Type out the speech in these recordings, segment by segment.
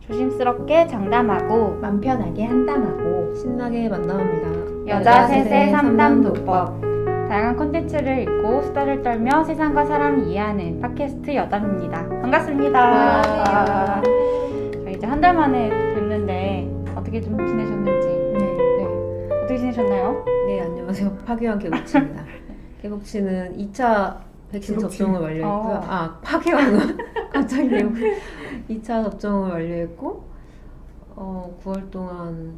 조심스럽게 장담하고 맘 편하게 한담하고 신나게 만남합니다. 여자 셋의 상담 도법. 다양한 콘텐츠를 읽고 수다를 떨며 세상과 사람을 이해하는 팟캐스트 여담입니다. 반갑습니다. 와. 저희 이제 한 달 만에 뵙는데 어떻게 좀 지내셨는지. 네. 어떻게 지내셨나요? 네, 안녕하세요. 파괴왕 개복치입니다. 개복치는 2차 백신 접종을 완료했고요. 파괴왕은 갑자기 2차 접종을 완료했고 9월 동안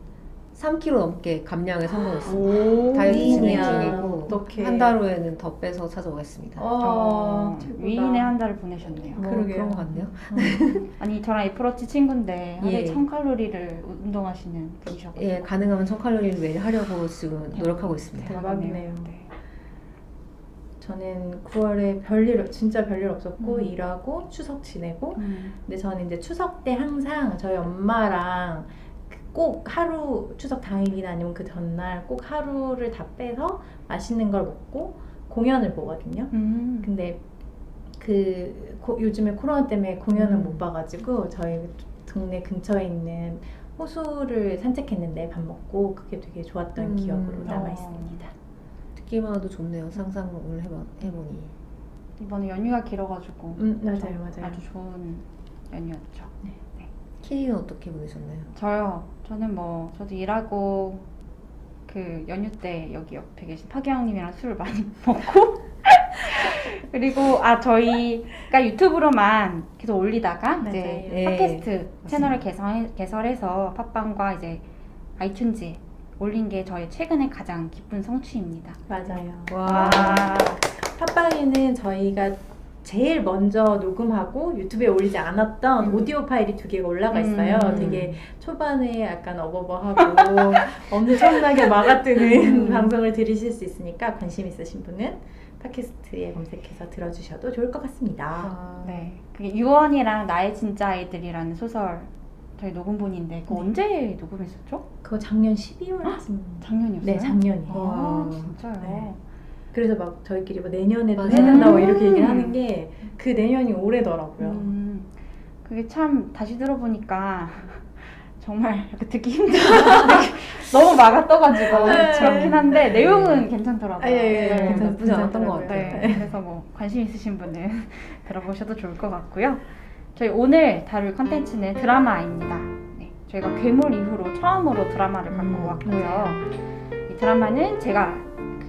3kg 넘게 감량에 성공했습니다. 다이어트 진행 중이고 어떡해. 한 달 후에는 더 빼서 찾아오겠습니다. 최고다. 위인의 한 달을 보내셨네요. 뭐 그러게요. 그런 것 같네요. 아니 저랑 애플워치 친구인데 하루에 예. 1000칼로리를 운동하시는 분이셔가지고 예, 가능하면 1000칼로리를 매일 하려고 지금 노력하고 있습니다. 대박이네요. 네. 저는 9월에 진짜 별일 없었고 일하고 추석 지내고 근데 저는 이제 추석 때 항상 저희 엄마랑 꼭 하루 추석 당일이나 아니면 그 전날 꼭 하루를 다 빼서 맛있는 걸 먹고 공연을 보거든요. 근데 요즘에 코로나 때문에 공연을 못 봐가지고 저희 동네 근처에 있는 호수를 산책했는데 밥 먹고 그게 되게 좋았던 기억으로 남아 있습니다. 듣기만 해도 좋네요. 상상을 해보니. 이번에 연휴가 길어가지고 맞아요. 아주 좋은 연휴였죠. 키는 어떻게 보내셨나요? 저는 저도 일하고 그 연휴 때 여기 옆에 계신 파기왕님이랑 술을 많이 먹고 그리고 저희가 유튜브로만 계속 올리다가 맞아요. 이제 네. 팟캐스트 채널을 개설해서 팟빵과 이제 아이튠즈에 올린 게 저희 최근에 가장 기쁜 성취입니다. 맞아요. 와. 팟빵에는 저희가 제일 먼저 녹음하고 유튜브에 올리지 않았던 오디오 파일이 2개가 올라가 있어요. 되게 초반에 약간 어버버하고 엄청나게 막아뜨는 방송을 들으실 수 있으니까 관심 있으신 분은 팟캐스트에 검색해서 들어주셔도 좋을 것 같습니다. 네, 그게 유언이랑 나의 진짜 아이들이라는 소설 저희 녹음본인데 그거 언제 녹음했었죠? 그거 작년 12월쯤. 작년이었어요? 네, 작년이에요. 아, 진짜요? 네. 그래서 막 저희끼리 내년에도 맞아요. 해야 된다고 이렇게 얘기를 하는 게 그 내년이 올해더라고요. 그게 참 다시 들어보니까 정말 이렇게 듣기 힘들어. 너무 막아 떠가지고 네. 그렇긴 한데 내용은 괜찮더라고요. 예, 나쁘지 않았던 것 같아요. 네, 그래서 관심 있으신 분은 들어보셔도 좋을 것 같고요. 저희 오늘 다룰 컨텐츠는 드라마입니다. 네, 저희가 괴물 이후로 처음으로 드라마를 갖고 왔고요. 이 드라마는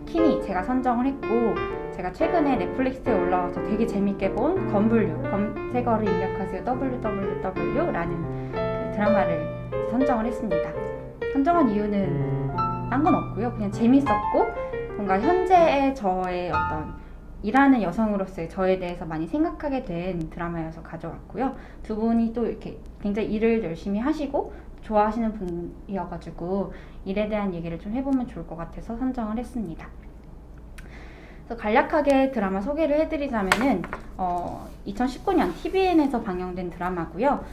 키니 제가 선정을 했고 제가 최근에 넷플릭스에 올라와서 되게 재밌게 본 건블류, 검색어를 입력하세요 www라는 그 드라마를 선정을 했습니다. 선정한 이유는 딴 건 없고요. 그냥 재밌었고 뭔가 현재의 저의 어떤 일하는 여성으로서의 저에 대해서 많이 생각하게 된 드라마여서 가져왔고요. 두 분이 또 이렇게 굉장히 일을 열심히 하시고 좋아하시는 분이어가지고 일에 대한 얘기를 좀 해보면 좋을 것 같아서 선정을 했습니다. 그래서 간략하게 드라마 소개를 해드리자면은 2019년 TVN에서 방영된 드라마고요.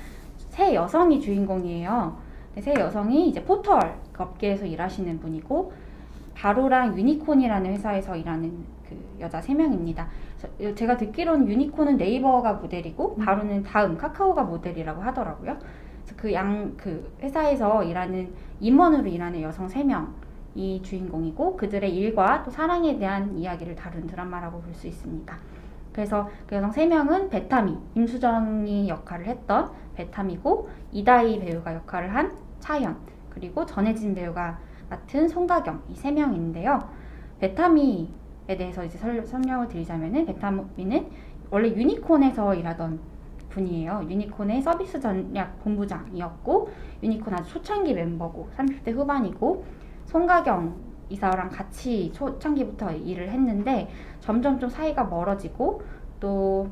세 여성이 주인공이에요. 세 여성이 이제 포털 업계에서 일하시는 분이고 바로랑 유니콘이라는 회사에서 일하는 그 여자 3명입니다. 제가 듣기로는 유니콘은 네이버가 모델이고 바로는 다음 카카오가 모델이라고 하더라고요. 그래서 그 회사에서 일하는 임원으로 일하는 여성 3명이 주인공이고 그들의 일과 또 사랑에 대한 이야기를 다룬 드라마라고 볼 수 있습니다. 그래서 그 여성 3명은 배타미, 임수정이 역할을 했던 배타미고 이다희 배우가 역할을 한 차연 그리고 전혜진 배우가 맡은 송가경 이 3명인데요. 배타미에 대해서 이제 설명을 드리자면은 배타미는 원래 유니콘에서 일하던 분이에요. 유니콘의 서비스 전략 본부장이었고 유니콘 아주 초창기 멤버고 30대 후반이고 송가경 이사랑 같이 초창기부터 일을 했는데 점점 좀 사이가 멀어지고 또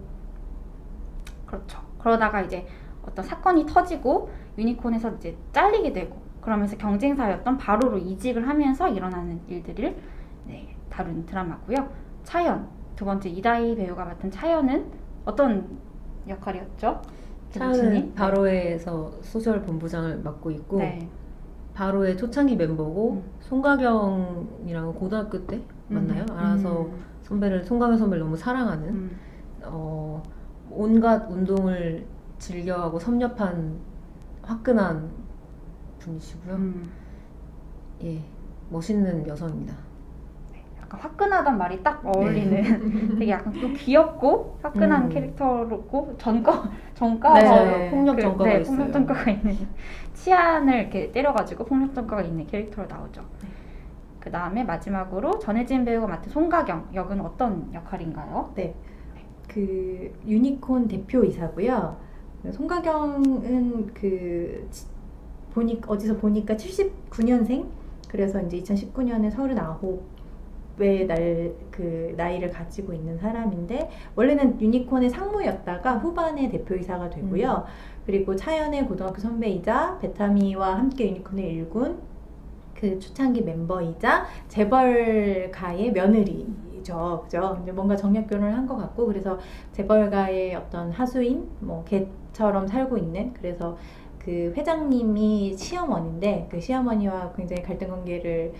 그렇죠. 그러다가 이제 어떤 사건이 터지고 유니콘에서 이제 잘리게 되고 그러면서 경쟁사였던 바로로 이직을 하면서 일어나는 일들을 다룬 드라마고요. 차연, 두 번째 이다희 배우가 맡은 차연은 어떤 역할이었죠? 차은은 바로에서 소셜 본부장을 맡고 있고 바로의 초창기 멤버고 송가경이랑 고등학교 때 만나요. 알아서 송가경 선배를 너무 사랑하는 온갖 운동을 즐겨하고 섭렵한 화끈한 분이시고요. 예, 멋있는 여성입니다. 약간 화끈하단 말이 딱 어울리는 되게 약간 또 귀엽고 화끈한 캐릭터로고 전과가 네. 폭력 전과가 있어요. 폭력 전과가 있는 치안을 이렇게 때려가지고 폭력 전과가 있는 캐릭터로 나오죠. 그 다음에 마지막으로 전혜진 배우가 맡은 송가경 역은 어떤 역할인가요? 그 유니콘 대표이사고요. 송가경은 어디서 보니까 79년생. 그래서 이제 2019년에 39의 나이를 가지고 있는 사람인데, 원래는 유니콘의 상무였다가 후반에 대표이사가 되고요. 그리고 차연의 고등학교 선배이자 베타미와 함께 유니콘을 일군 그 초창기 멤버이자 재벌가의 며느리죠. 그죠? 이제 뭔가 정략 결혼을 한 것 같고, 그래서 재벌가의 어떤 하수인, 뭐 개처럼 살고 있는, 그래서 그 회장님이 시어머니인데 그 시어머니와 굉장히 갈등 관계를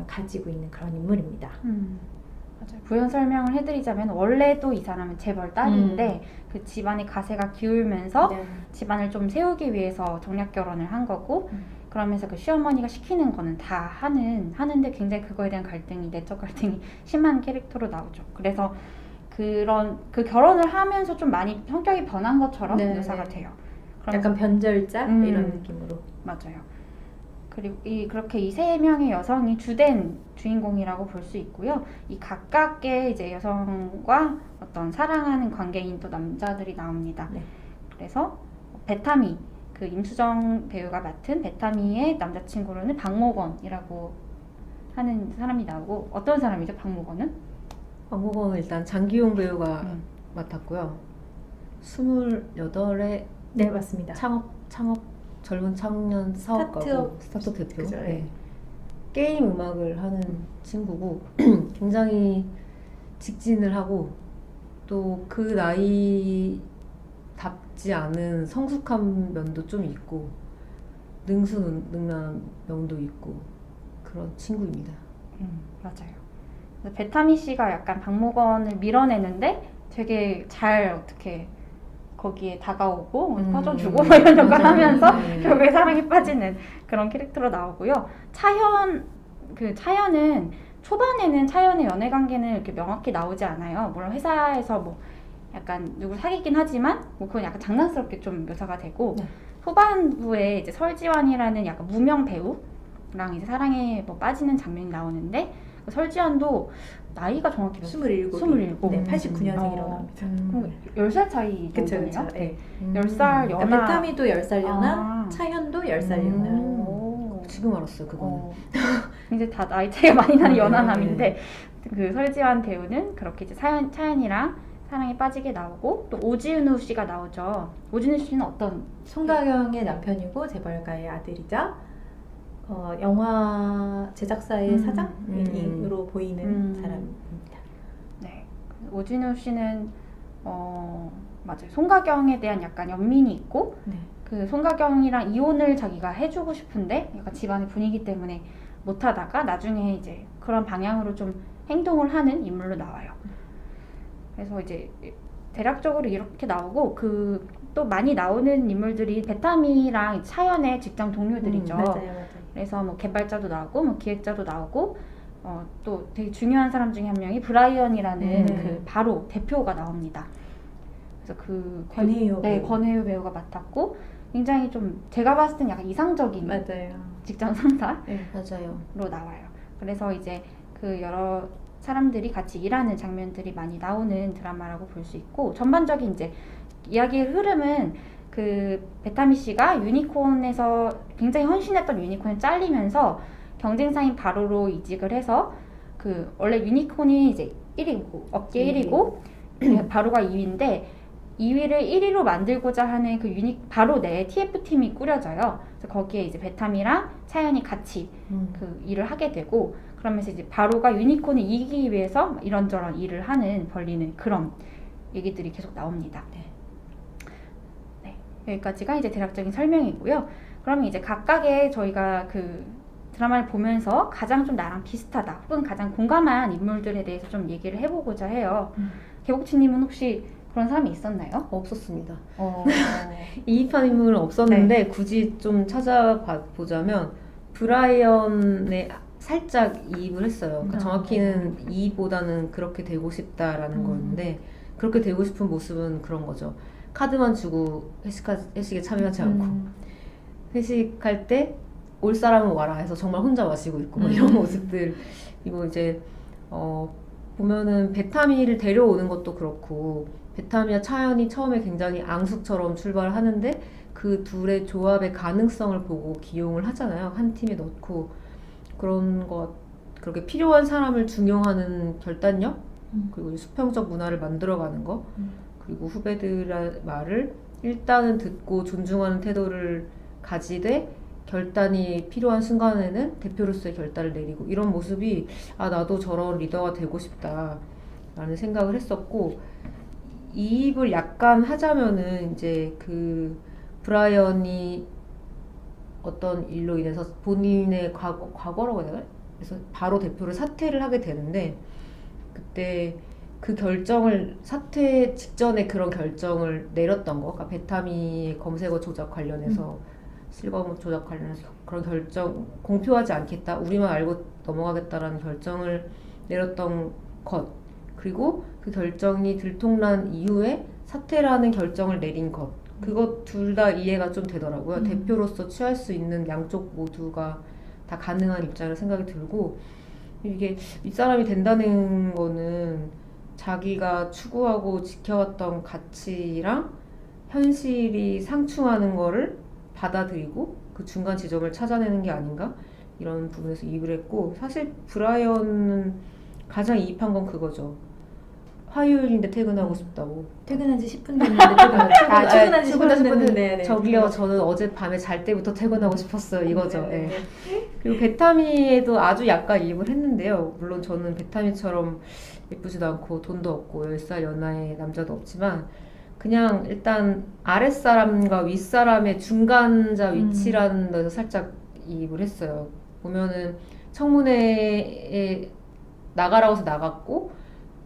가지고 있는 그런 인물입니다. 맞아요. 부연 설명을 해드리자면 원래도 이 사람은 재벌 딸인데 그 집안의 가세가 기울면서 집안을 좀 세우기 위해서 정략 결혼을 한 거고, 그러면서 그 시어머니가 시키는 거는 다 하는데 굉장히 그거에 대한 갈등이, 내적 갈등이 심한 캐릭터로 나오죠. 그래서 그 결혼을 하면서 좀 많이 성격이 변한 것처럼 묘사가 돼요. 약간 변절자 이런 느낌으로. 맞아요. 그리고 그렇게 이 세 명의 여성이 주된 주인공이라고 볼 수 있고요. 이 각각의 이제 여성과 어떤 사랑하는 관계인 또 남자들이 나옵니다. 그래서 베타미, 그 임수정 배우가 맡은 베타미의 남자친구로는 박모건이라고 하는 사람이 나오고, 어떤 사람이죠, 박모건은? 박모건은 일단 장기용 배우가 맡았고요. 28의 네, 맞습니다. 창업 젊은 청년 사업가고 스타트업 대표. 그죠, 네. 게임 음악을 하는 친구고 굉장히 직진을 하고 또 그 나이답지 않은 성숙한 면도 좀 있고 능수능란한 면도 있고 그런 친구입니다. 맞아요. 베타미 씨가 약간 박모건을 밀어내는데 되게 잘 어떻게 거기에 다가오고 퍼져주고 뭐 이런 역할 하면서 결국에 사랑에 빠지는 그런 캐릭터로 나오고요. 차연은 초반에는 차연의 연애 관계는 이렇게 명확히 나오지 않아요. 물론 회사에서 뭐 약간 누굴 사귀긴 하지만 뭐 그건 약간 장난스럽게 좀 묘사가 되고, 후반부에 이제 설지환이라는 약간 무명 배우랑 이제 사랑에 뭐 빠지는 장면이 나오는데, 설지환도 나이가 정확히 27. 27. 네, 89년생이라고 합니다. 10살 차이 그쵸, 정도네요. 그쵸. 네. 10살 연하. 베타미도 10살 연하, 차현도 10살 연하. 지금 알았어요, 그거는. 이제 다 나이 차이가 많이 나는 연하남인데, 그 설지환 배우는 그렇게 이제 차연이랑 사랑에 빠지게 나오고, 또 오지은우 씨가 나오죠. 오지은우 씨는 어떤? 송가경의 남편이고 재벌가의 아들이자 영화 제작사의 사장으로 보이는 사람입니다. 네, 오진우 씨는 맞아요. 송가경에 대한 약간 연민이 있고, 그 송가경이랑 이혼을 자기가 해주고 싶은데 약간 집안의 분위기 때문에 못하다가 나중에 이제 그런 방향으로 좀 행동을 하는 인물로 나와요. 그래서 이제 대략적으로 이렇게 나오고, 또 많이 나오는 인물들이 베타미랑 차연의 직장 동료들이죠. 맞아요. 그래서 뭐 개발자도 나오고, 뭐 기획자도 나오고, 또 되게 중요한 사람 중에 한 명이 브라이언이라는 그 바로 대표가 나옵니다. 그래서 권혜유 배우. 권혜유 배우가 맡았고, 굉장히 좀 제가 봤을 땐 약간 이상적인 직장 상사로 맞아요. 나와요. 그래서 이제 그 여러 사람들이 같이 일하는 장면들이 많이 나오는 드라마라고 볼 수 있고, 전반적인 이제 이야기의 흐름은 그 베타미 씨가 유니콘에서 굉장히 헌신했던 유니콘에 잘리면서 경쟁사인 바로로 이직을 해서, 그 원래 유니콘이 이제 1위고 업계 1위고 바로가 2위인데 2위를 1위로 만들고자 하는 그 바로 내 TF팀이 꾸려져요. 그래서 거기에 이제 베타미랑 차연이 같이 그 일을 하게 되고, 그러면서 이제 바로가 유니콘을 이기기 위해서 이런저런 일을 벌리는 그런 얘기들이 계속 나옵니다. 여기까지가 이제 대략적인 설명이고요. 그러면 이제 각각의 저희가 그 드라마를 보면서 가장 좀 나랑 비슷하다 혹은 가장 공감한 인물들에 대해서 좀 얘기를 해보고자 해요. 개복치님은 혹시 그런 사람이 있었나요? 없었습니다. 어, 이입한 인물은 없었는데 굳이 좀 찾아보자면 브라이언에 살짝 이입을 했어요. 그러니까 정확히는 이입보다는 그렇게 되고 싶다라는 거였는데 그렇게 되고 싶은 모습은 그런 거죠. 카드만 주고 회식에 참여하지 않고 회식할 때 올 사람은 와라 해서 정말 혼자 마시고 있고 뭐 이런 모습들. 그리고 이제 보면은 베타미를 데려오는 것도 그렇고 베타미와 차연이 처음에 굉장히 앙숙처럼 출발을 하는데 그 둘의 조합의 가능성을 보고 기용을 하잖아요. 한 팀에 넣고 그런 것, 그렇게 필요한 사람을 중용하는 결단력, 그리고 수평적 문화를 만들어가는 거, 그리고 후배들의 말을 일단은 듣고 존중하는 태도를 가지되 결단이 필요한 순간에는 대표로서의 결단을 내리고 이런 모습이 나도 저런 리더가 되고 싶다 라는 생각을 했었고, 이입을 약간 하자면은 이제 그 브라이언이 어떤 일로 인해서 본인의 과거라고 해야 되나? 그래서 바로 대표를 사퇴를 하게 되는데 그때 그 결정을 사퇴 직전에 그런 결정을 내렸던 거, 그러니까 베타미 검색어 조작 관련해서 실검 조작 관련해서 그런 결정, 공표하지 않겠다, 우리만 알고 넘어가겠다라는 결정을 내렸던 것, 그리고 그 결정이 들통난 이후에 사퇴라는 결정을 내린 것, 그것 둘 다 이해가 좀 되더라고요. 대표로서 취할 수 있는 양쪽 모두가 다 가능한 입장이라 생각이 들고, 이게 윗사람이 된다는 거는 자기가 추구하고 지켜왔던 가치랑 현실이 상충하는 거를 받아들이고 그 중간 지점을 찾아내는 게 아닌가, 이런 부분에서 이입을 했고, 사실 브라이언은 가장 이입한 건 그거죠. 화요일인데 퇴근하고 싶다고. 퇴근한 지 10분 됐는데 출근한 지 10분 됐는데 저기요, 저는 어젯밤에 잘 때부터 퇴근하고 싶었어요, 이거죠. 네. 네. 그리고 베타미에도 아주 약간 이입을 했는데요. 물론 저는 베타미처럼 예쁘지도 않고 돈도 없고 10살 연하의 남자도 없지만 그냥 일단 아랫사람과 윗사람의 중간자 위치라는 데서 살짝 이입을 했어요. 보면은 청문회에 나가라고 해서 나갔고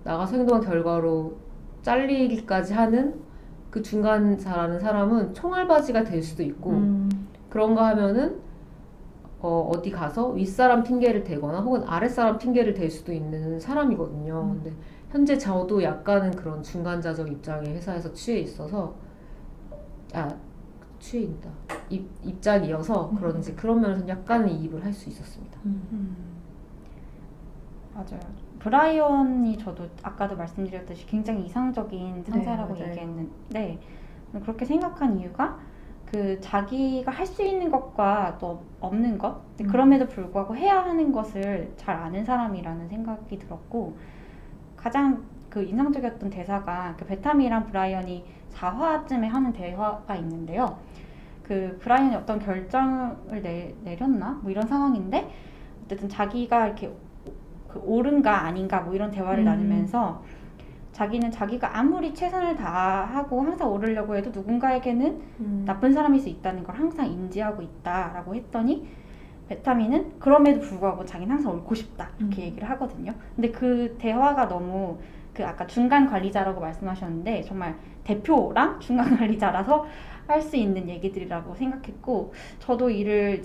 나가서 행동한 결과로 잘리기까지 하는 그 중간자라는 사람은 총알바지가 될 수도 있고 그런가 하면은 어디 가서 윗사람 핑계를 대거나 혹은 아랫사람 핑계를 댈 수도 있는 사람이거든요. 근데 현재 저도 약간은 그런 중간자적 입장에 회사에서 취해 있어서 취해있다 입장이어서 그런지 그런 면에서 약간은 이입을 할 수 있었습니다. 맞아요. 브라이언이 저도 아까도 말씀드렸듯이 굉장히 이상적인 상사라고 맞아요. 얘기했는데 그렇게 생각한 이유가 그 자기가 할 수 있는 것과 또 없는 것, 그럼에도 불구하고 해야 하는 것을 잘 아는 사람이라는 생각이 들었고, 가장 그 인상적이었던 대사가 그 베타미랑 브라이언이 4화쯤에 하는 대화가 있는데요. 그 브라이언이 어떤 결정을 내렸나? 뭐 이런 상황인데 어쨌든 자기가 이렇게 그 옳은가 아닌가 뭐 이런 대화를 나누면서 자기는 자기가 아무리 최선을 다하고 항상 오르려고 해도 누군가에게는 나쁜 사람일 수 있다는 걸 항상 인지하고 있다라고 했더니 베타미는 그럼에도 불구하고 자기는 항상 옳고 싶다 이렇게 얘기를 하거든요. 근데 그 대화가 너무 그 아까 중간 관리자라고 말씀하셨는데 정말 대표랑 중간 관리자라서 할 수 있는 얘기들이라고 생각했고, 저도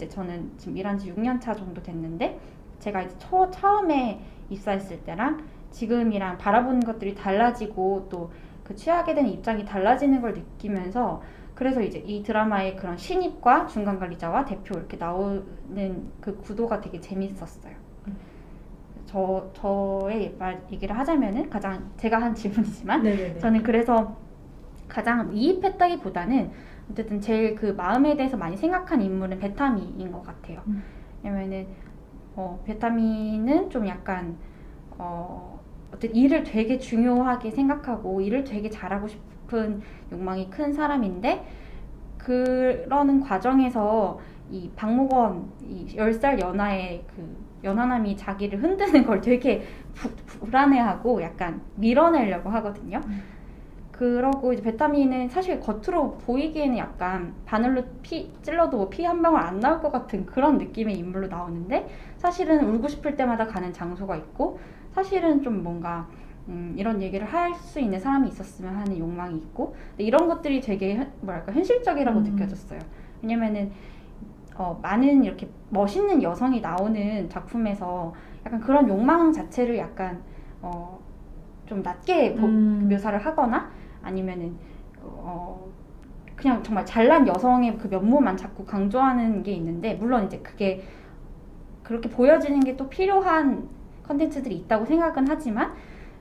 저는 지금 일한 지 6년 차 정도 됐는데 제가 이제 처음에 입사했을 때랑 지금이랑 바라보는 것들이 달라지고 또 그 취하게 되는 입장이 달라지는 걸 느끼면서, 그래서 이제 이 드라마의 그런 신입과 중간 관리자와 대표 이렇게 나오는 그 구도가 되게 재밌었어요. 저의 얘기를 하자면은 가장 제가 한 질문이지만 네네네. 저는 그래서 가장 이입했다기보다는 어쨌든 제일 그 마음에 대해서 많이 생각한 인물은 베타미인 것 같아요. 왜냐면은 베타미는 좀 약간 어쨌든 일을 되게 중요하게 생각하고 일을 되게 잘하고 싶은 욕망이 큰 사람인데, 그러는 과정에서 이 박목원 이 10살 연하의 그 연하남이 자기를 흔드는 걸 되게 불안해하고 약간 밀어내려고 하거든요. 그러고 이제 베타미는 사실 겉으로 보이기에는 약간 바늘로 찔러도 피 한 방울 안 나올 것 같은 그런 느낌의 인물로 나오는데, 사실은 울고 싶을 때마다 가는 장소가 있고, 사실은 좀 뭔가 이런 얘기를 할 수 있는 사람이 있었으면 하는 욕망이 있고, 근데 이런 것들이 되게 뭐랄까 현실적이라고 느껴졌어요. 왜냐면은 많은 이렇게 멋있는 여성이 나오는 작품에서 약간 그런 욕망 자체를 약간 좀 낮게 묘사를 하거나 아니면은 그냥 정말 잘난 여성의 그 면모만 자꾸 강조하는 게 있는데, 물론 이제 그게 그렇게 보여지는 게 또 필요한 컨텐츠들이 있다고 생각은 하지만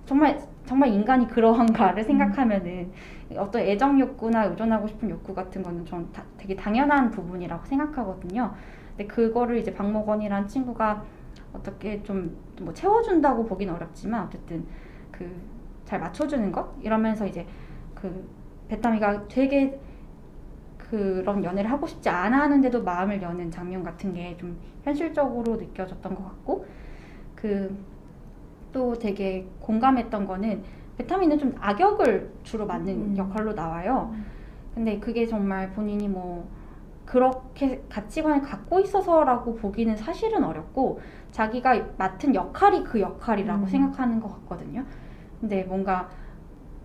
정말 인간이 그러한가를 생각하면은 어떤 애정 욕구나 의존하고 싶은 욕구 같은 거는 전 되게 당연한 부분이라고 생각하거든요. 근데 그거를 이제 박목원이라는 친구가 어떻게 좀 뭐 채워준다고 보긴 어렵지만 어쨌든 그 잘 맞춰주는 것 이러면서 이제 그 베타미가 되게 그런 연애를 하고 싶지 않아 하는데도 마음을 여는 장면 같은 게 좀 현실적으로 느껴졌던 것 같고, 또 되게 공감했던 거는 베타민은 좀 악역을 주로 맡는 역할로 나와요. 근데 그게 정말 본인이 뭐 그렇게 가치관을 갖고 있어서라고 보기는 사실은 어렵고, 자기가 맡은 역할이 그 역할이라고 생각하는 것 같거든요. 근데 뭔가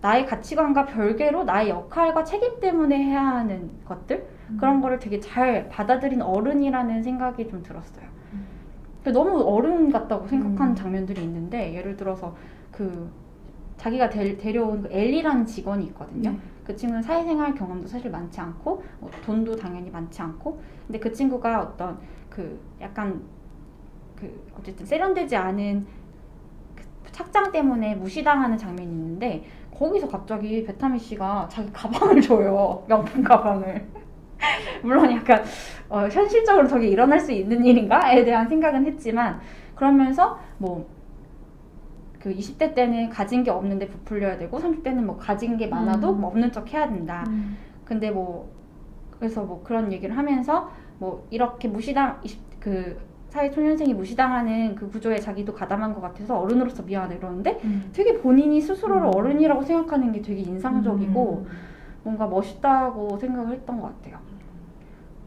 나의 가치관과 별개로 나의 역할과 책임 때문에 해야 하는 것들, 그런 거를 되게 잘 받아들인 어른이라는 생각이 좀 들었어요. 너무 어른 같다고 생각하는 장면들이 있는데, 예를 들어서 그 자기가 데려온 그 엘리라는 직원이 있거든요. 그 친구는 사회생활 경험도 사실 많지 않고 돈도 당연히 많지 않고, 근데 그 친구가 어떤 그 약간 그 어쨌든 세련되지 않은 그 착장 때문에 무시당하는 장면이 있는데, 거기서 갑자기 베타미 씨가 자기 가방을 줘요. 명품 가방을. 물론 약간 현실적으로 저게 일어날 수 있는 일인가에 대한 생각은 했지만, 그러면서 뭐 그 20대 때는 가진 게 없는데 부풀려야 되고 30대는 뭐 가진 게 많아도 뭐 없는 척 해야 된다. 근데 뭐 그래서 뭐 그런 얘기를 하면서 뭐 이렇게 그 사회초년생이 무시당하는 그 구조에 자기도 가담한 것 같아서 어른으로서 미안해 그러는데, 되게 본인이 스스로를 어른이라고 생각하는 게 되게 인상적이고 뭔가 멋있다고 생각을 했던 것 같아요.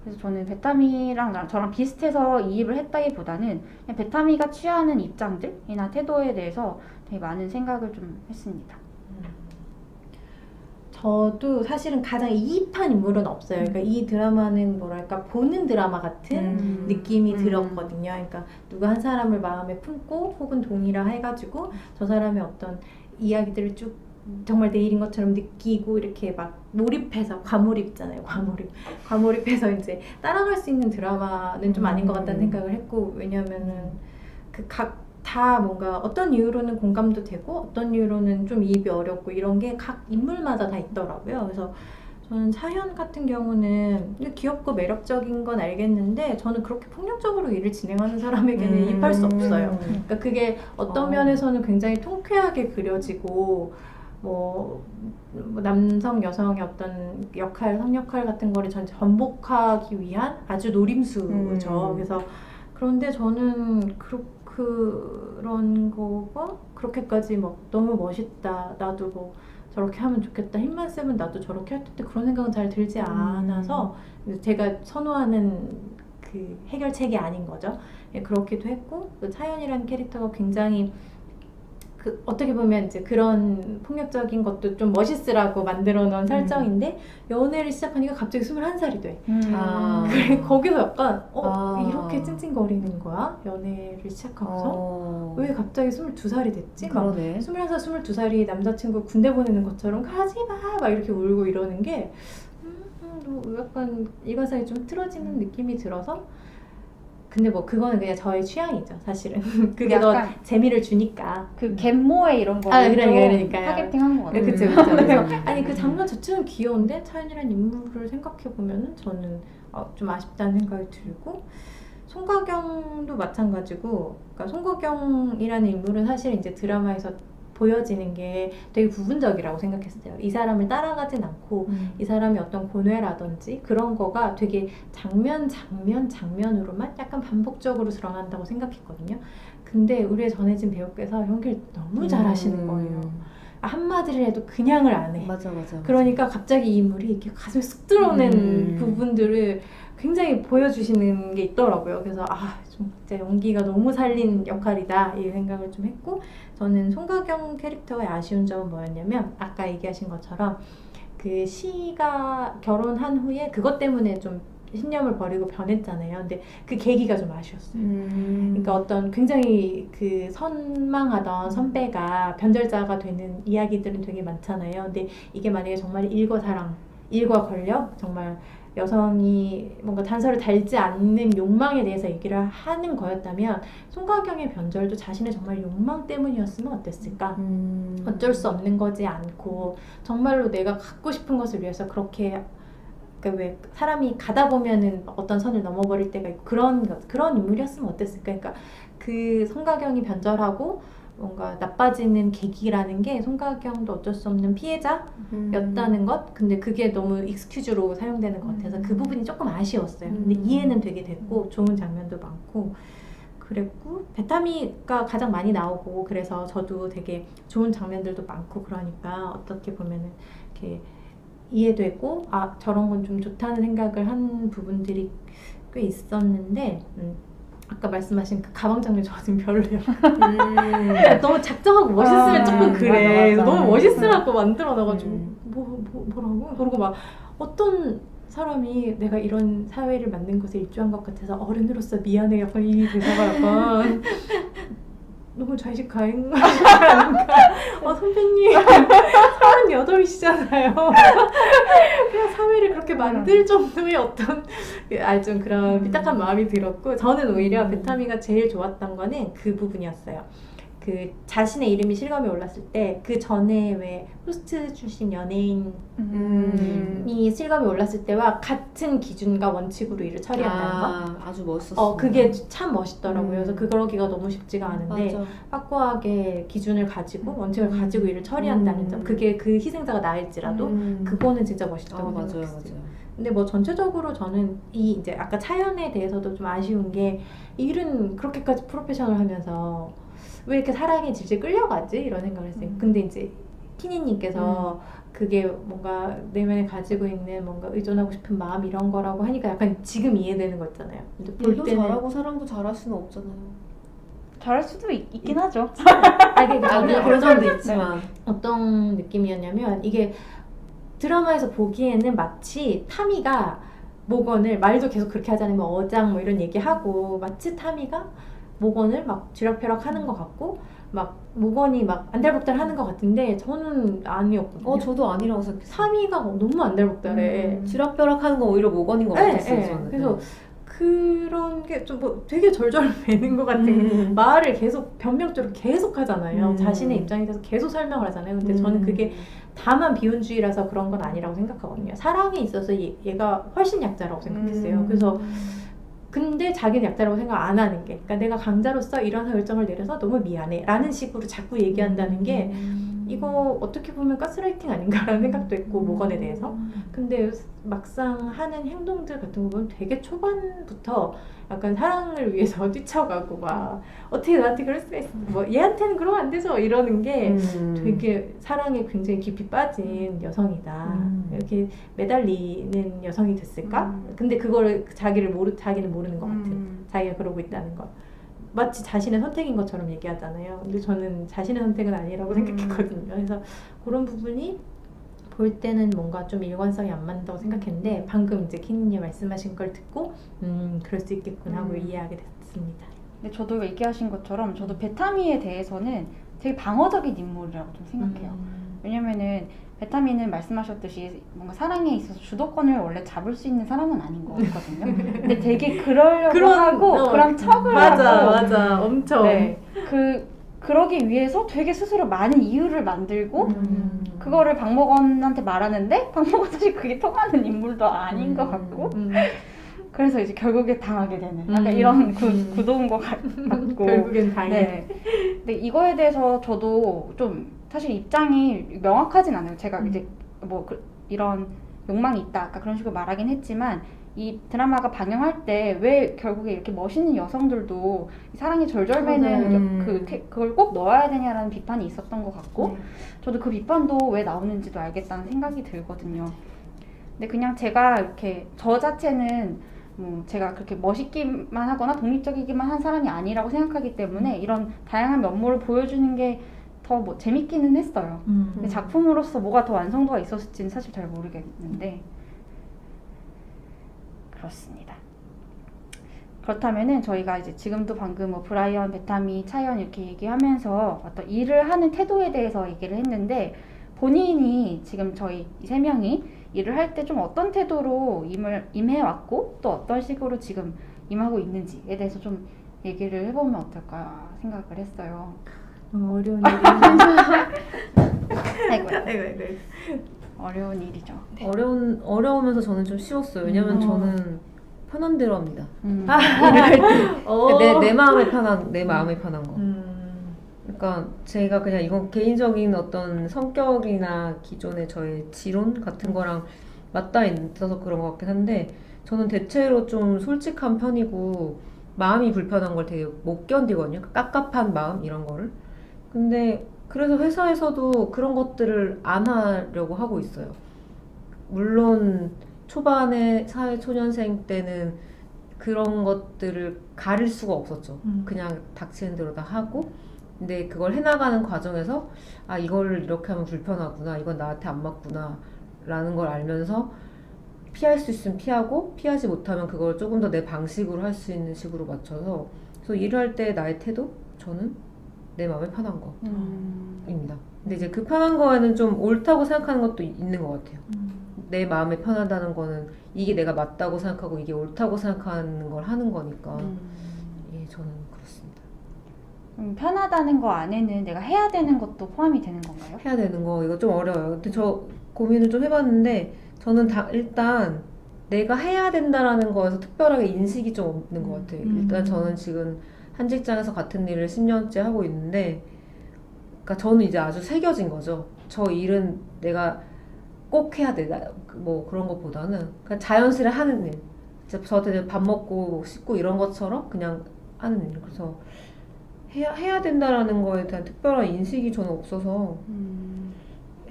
그래서 저는 베타미랑 저랑 비슷해서 이입을 했다기보다는 그냥 베타미가 취하는 입장들이나 태도에 대해서 되게 많은 생각을 좀 했습니다. 저도 사실은 가장 이입한 인물은 없어요. 그러니까 이 드라마는 뭐랄까 보는 드라마 같은 느낌이 들었거든요. 그러니까 누가 한 사람을 마음에 품고 혹은 동의라 해가지고 저 사람의 어떤 이야기들을 쭉 정말 내 일인 것처럼 느끼고 이렇게 막 몰입해서 과몰입 있잖아요. 과몰입해서 이제 따라갈 수 있는 드라마는 좀 아닌 것 같다는 생각을 했고, 왜냐면은 그 각 다 뭔가 어떤 이유로는 공감도 되고 어떤 이유로는 좀 이입이 어렵고 이런 게 각 인물마다 다 있더라고요. 그래서 저는 차현 같은 경우는 귀엽고 매력적인 건 알겠는데 저는 그렇게 폭력적으로 일을 진행하는 사람에게는 이입할 수 없어요. 그러니까 그게 어떤 면에서는 굉장히 통쾌하게 그려지고 뭐 남성 여성의 어떤 역할, 성역할 같은 거를 전복하기 위한 아주 노림수죠. 그래서 그런데 저는 그런 거가 그렇게까지 막 너무 멋있다, 나도 뭐 저렇게 하면 좋겠다, 힘만 쓰면 나도 저렇게 할 텐데 그런 생각은 잘 들지 않아서 제가 선호하는 그 해결책이 아닌 거죠. 예, 그렇기도 했고, 그 차연이라는 캐릭터가 굉장히 그 어떻게 보면 이제 그런 폭력적인 것도 좀 멋있으라고 만들어 놓은 설정인데 연애를 시작하니까 갑자기 21살이 돼. 그래, 거기서 약간 이렇게 찡찡거리는 거야? 연애를 시작하고서? 왜 갑자기 22살이 됐지? 그러네. 21살, 22살이 남자친구 군대 보내는 것처럼 가지마! 막 이렇게 울고 이러는 게 약간 일관성이 좀 틀어지는 느낌이 들어서, 근데 뭐 그거는 그냥 저의 취향이죠, 사실은. 그게 더 재미를 주니까. 그 갯모에 이런 거를 그러니까요. 타겟팅한 것 같아요. 그쵸. 그래서 아니 그 장면 자체는 귀여운데 차연이라는 인물을 생각해 보면은 저는 좀 아쉽다는 생각이 들고, 송가경도 마찬가지고, 그러니까 송가경이라는 인물은 사실 이제 드라마에서 보여지는 게 되게 부분적이라고 생각했어요. 이 사람을 따라가진 않고 이 사람이 어떤 고뇌라든지 그런 거가 되게 장면으로만 약간 반복적으로 드러난다고 생각했거든요. 근데 우리의 전혜진 배우께서 연기를 너무 잘하시는 거예요. 한마디를 해도 그냥을 안 해. 맞아. 그러니까 갑자기 이 인물이 이렇게 가슴에 쑥 들어오는 부분들을 굉장히 보여주시는 게 있더라고요. 그래서 좀 진짜 연기가 너무 살린 역할이다 이 생각을 좀 했고, 저는 송가경 캐릭터의 아쉬운 점은 뭐였냐면 아까 얘기하신 것처럼 그 시가 결혼한 후에 그것 때문에 좀 신념을 버리고 변했잖아요. 근데 그 계기가 좀 아쉬웠어요. 그러니까 어떤 굉장히 그 선망하던 선배가 변절자가 되는 이야기들은 되게 많잖아요. 근데 이게 만약에 정말 일과 사랑, 일과 권력, 정말 여성이 뭔가 단서를 달지 않는 욕망에 대해서 얘기를 하는 거였다면 송가경의 변절도 자신의 정말 욕망 때문이었으면 어땠을까? 어쩔 수 없는 거지 않고 정말로 내가 갖고 싶은 것을 위해서 그렇게, 그러니까 왜 사람이 가다 보면은 어떤 선을 넘어버릴 때가 있고 그런 인물이었으면 어땠을까? 그러니까 그 송가경이 변절하고 뭔가 나빠지는 계기라는 게 송가경도 어쩔 수 없는 피해자였다는 것. 근데 그게 너무 익스큐즈로 사용되는 것 같아서 그 부분이 조금 아쉬웠어요. 근데 이해는 되게 됐고 좋은 장면도 많고 그랬고, 베타미가 가장 많이 나오고 그래서 저도 되게 좋은 장면들도 많고 그러니까 어떻게 보면은 이렇게 이해되고 저런 건 좀 좋다는 생각을 한 부분들이 꽤 있었는데 아까 말씀하신 그 가방 장면 저는 별로예요. 너무 작정하고 멋있으면 조금 그래. 맞아. 너무 멋있으라고 만들어놔가지고 뭐라고? 그리고 막 어떤 사람이 내가 이런 사회를 만든 것에 일조한 것 같아서 어른으로서 미안해 약간 이 대사가 약간 너무 좌식 가행 선배님 38이시잖아요. 그냥 사회를 그렇게 만들 정도의 어떤 좀 그런 삐딱한 마음이 들었고, 저는 오히려 베타미가 제일 좋았던 거는 그 부분이었어요. 그 자신의 이름이 실검에 올랐을 때 그 전에 왜 호스트 출신 연예인이 실검에 올랐을 때와 같은 기준과 원칙으로 일을 처리한다는 거. 아주 멋있었어. 그게 참 멋있더라고요. 그래서 그러기가 너무 쉽지가 않은데 맞아. 확고하게 기준을 가지고 원칙을 가지고 일을 처리한다는 점. 그게 그 희생자가 나일지라도 그거는 진짜 멋있다고 맞아요, 생각했어요. 맞아요. 근데 뭐 전체적으로 저는 이제 아까 차연에 대해서도 좀 아쉬운 게 일은 그렇게까지 프로페셔널하면서 왜 이렇게 사랑에 질질 끌려가지? 이런 생각을 했어요. 근데 이제 키니님께서 그게 뭔가 내면에 가지고 있는 뭔가 의존하고 싶은 마음 이런 거라고 하니까 약간 지금 이해되는 거 있잖아요. 근데 볼 일도 때는 잘하고 사랑도 잘할 수는 없잖아요. 잘할 수도 있긴 하죠. 저는 그런 사람도 있지만 어떤 느낌이었냐면 이게 드라마에서 보기에는 마치 타미가 모건을 말도 계속 그렇게 하자면 뭐 어장 뭐 이런 얘기하고 마치 타미가 모건을 막 쥐락펴락 하는 것 같고 막 모건이 막 안달복달 하는 것 같은데 저는 아니었거든요. 저도 아니라고 생각했어요. 타미가 너무 안달복달해. 쥐락벼락 하는 건 오히려 모건인 것 같았어요. 저는. 그래서 그런 게 좀 뭐 되게 절절 매는 것 같은 말을 계속 변명적으로 계속 하잖아요. 자신의 입장에 대해서 계속 설명을 하잖아요. 근데 저는 그게 다만 비혼주의라서 그런 건 아니라고 생각하거든요. 사랑에 있어서 얘가 훨씬 약자라고 생각했어요. 그래서 근데 자기는 약자라고 생각 안 하는 게, 그러니까 내가 강자로서 이런 결정을 내려서 너무 미안해 라는 식으로 자꾸 얘기한다는 게 이거 어떻게 보면 가스라이팅 아닌가라는 생각도 있고 모건에 대해서. 근데 막상 하는 행동들 같은 거 보면 되게 초반부터 약간 사랑을 위해서 뛰쳐가고 막 어떻게 나한테 그럴 수가 있어, 뭐 얘한테는 그러면 안 되죠 이러는 게 되게 사랑에 굉장히 깊이 빠진 여성이다. 이렇게 매달리는 여성이 됐을까? 근데 그거를 자기는 모르는 것 같은, 자기가 그러고 있다는 걸 마치 자신의 선택인 것처럼 얘기하잖아요. 근데 저는 자신의 선택은 아니라고 생각했거든요. 그래서 그런 부분이 볼 때는 뭔가 좀 일관성이 안 맞는다고 생각했는데 방금 이제 키니님 말씀하신 걸 듣고 그럴 수 있겠구나 하고 이해하게 됐습니다. 근데 저도 얘기하신 것처럼 저도 베타미에 대해서는 되게 방어적인 인물이라고 좀 생각해요. 왜냐면은 베타미는 말씀하셨듯이 뭔가 사랑에 있어서 주도권을 원래 잡을 수 있는 사람은 아닌 것 같거든요. 근데 되게 그러려고 하고 그런 척을 하고 맞아 엄청 그러기 위해서 되게 스스로 많은 이유를 만들고 그거를 박목원한테 말하는데 박목원 사실 그게 통하는 인물도 아닌 것 같고 그래서 이제 결국에 당하게 되는 약간 이런 구도인 것 같고 결국엔 당해. 네. 근데 이거에 대해서 저도 좀 사실 입장이 명확하진 않아요. 제가 이제 뭐 이런 욕망이 있다 아까 그런 식으로 말하긴 했지만 이 드라마가 방영할 때 왜 결국에 이렇게 멋있는 여성들도 사랑이 절절매는 그걸 꼭 넣어야 되냐라는 비판이 있었던 것 같고 저도 그 비판도 왜 나오는지도 알겠다는 생각이 들거든요. 근데 그냥 제가 이렇게 저 자체는 뭐 제가 그렇게 멋있기만 하거나 독립적이기만 한 사람이 아니라고 생각하기 때문에 이런 다양한 면모를 보여주는 게 더 뭐 재밌기는 했어요. 근데 작품으로서 뭐가 더 완성도가 있었을지는 사실 잘 모르겠는데 그렇습니다. 그렇다면은 저희가 이제 지금도 방금 뭐 브라이언, 베타미, 차이언 이렇게 얘기하면서 어떤 일을 하는 태도에 대해서 얘기를 했는데 본인이 지금 저희 이 세 명이 일을 할 때 좀 어떤 태도로 임해왔고 또 어떤 식으로 지금 임하고 있는지에 대해서 좀 얘기를 해보면 어떨까 생각을 했어요. 너무 어려운 일이 아이고 어려운 일이죠. 어려우면서 저는 좀 쉬웠어요. 왜냐면 저는 편한 대로 합니다. 내 마음에 편한 거. 그러니까 제가 그냥 이건 개인적인 어떤 성격이나 기존의 저의 지론 같은 거랑 맞닿아 있어서 그런 것 같긴 한데 저는 대체로 좀 솔직한 편이고 마음이 불편한 걸 되게 못 견디거든요. 깝깝한 마음 이런 거를. 근데 그래서 회사에서도 그런 것들을 안 하려고 하고 있어요. 물론 초반에 사회초년생 때는 그런 것들을 가릴 수가 없었죠. 그냥 닥치는 대로 다 하고 근데 그걸 해나가는 과정에서 아 이걸 이렇게 하면 불편하구나 이건 나한테 안 맞구나 라는 걸 알면서 피할 수 있으면 피하고 피하지 못하면 그걸 조금 더 내 방식으로 할 수 있는 식으로 맞춰서 그래서 일을 할 때 나의 태도? 저는 내 마음에 편한 거입니다. 근데 이제 그 편한 거에는 좀 옳다고 생각하는 것도 있는 것 같아요. 내 마음에 편하다는 거는 이게 내가 맞다고 생각하고 이게 옳다고 생각하는 걸 하는 거니까 예, 저는 그렇습니다. 편하다는 거 안에는 내가 해야 되는 것도 포함이 되는 건가요? 해야 되는 거 이거 좀 어려워요. 근데 저 고민을 좀 해봤는데 저는 일단 내가 해야 된다라는 거에서 특별하게 인식이 좀 없는 것 같아요. 일단 저는 지금 한 직장에서 같은 일을 10년째 하고 있는데 그러니까 저는 이제 아주 새겨진 거죠. 저 일은 내가 꼭 해야 돼. 뭐 그런 것보다는 그냥 자연스레 하는 일. 저한테 밥 먹고 씻고 이런 것처럼 그냥 하는 일. 그래서 해야 된다라는 거에 대한 특별한 인식이 저는 없어서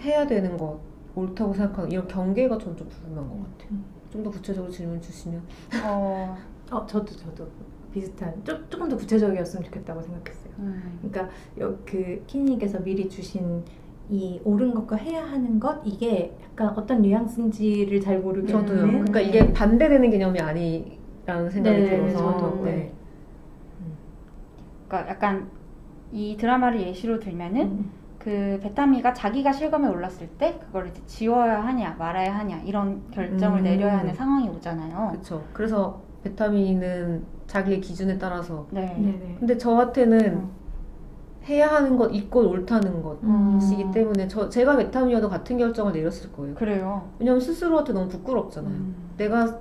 해야 되는 것, 옳다고 생각하는 이런 경계가 저는 좀 불분한 것 같아요. 좀 더 구체적으로 질문 주시면. 저도 비슷한 조금 더 구체적이었으면 좋겠다고 생각했어요. 그러니까 그 키님께서 미리 주신 이 옳은 것과 해야 하는 것 이게 약간 어떤 뉘앙스인지를 잘 모르겠는데 저도요. 그러니까 이게 반대되는 개념이 아니라는 생각이 들어서. 저도. 네. 그러니까 약간 이 드라마를 예시로 들면은 그 베타미가 자기가 실검에 올랐을 때 그걸 이제 지워야 하냐 말아야 하냐 이런 결정을 내려야 하는 상황이 오잖아요. 그렇죠. 그래서 베타민은 자기의 기준에 따라서. 네. 근데 저한테는 해야 하는 것, 이꼴 옳다는 것이기 때문에 제가 베타민이어도 같은 결정을 내렸을 거예요. 그래요. 왜냐면 스스로한테 너무 부끄럽잖아요. 내가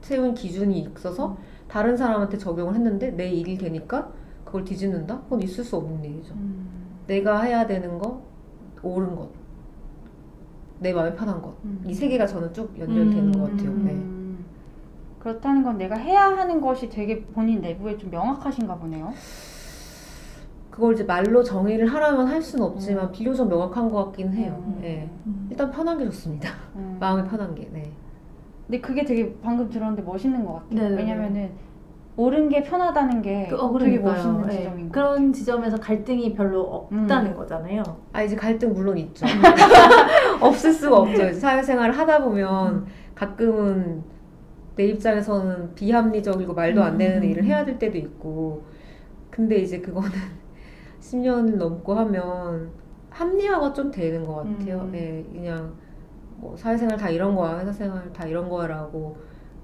세운 기준이 있어서 다른 사람한테 적용을 했는데 내 일이 되니까 그걸 뒤집는다? 그건 있을 수 없는 일이죠. 내가 해야 되는 거, 옳은 것, 내 마음에 편한 것. 이 세 개가 저는 쭉 연결되는 것 같아요. 네. 그렇다는 건 내가 해야 하는 것이 되게 본인 내부에 좀 명확하신가 보네요. 그걸 이제 말로 정의를 하라면 할 수는 없지만 비교적 명확한 것 같긴 해요. 네. 일단 편한 게 좋습니다. 마음이 편한 게. 네. 근데 그게 되게 방금 들었는데 멋있는 것 같아요. 네네네. 왜냐면은 옳은 게 편하다는 게 되게 멋있는 지점인 것 같아요. 그런 지점에서 갈등이 별로 없다는 거잖아요. 아 이제 갈등 물론 있죠. 없을 수가 없죠. 사회생활을 하다 보면 가끔은 내 입장에서는 비합리적이고 말도 안 되는 일을 해야 될 때도 있고 근데 이제 그거는 10년을 넘고 하면 합리화가 좀 되는 것 같아요. 네, 그냥 뭐 사회생활 다 이런 거야, 회사생활 다 이런 거야라고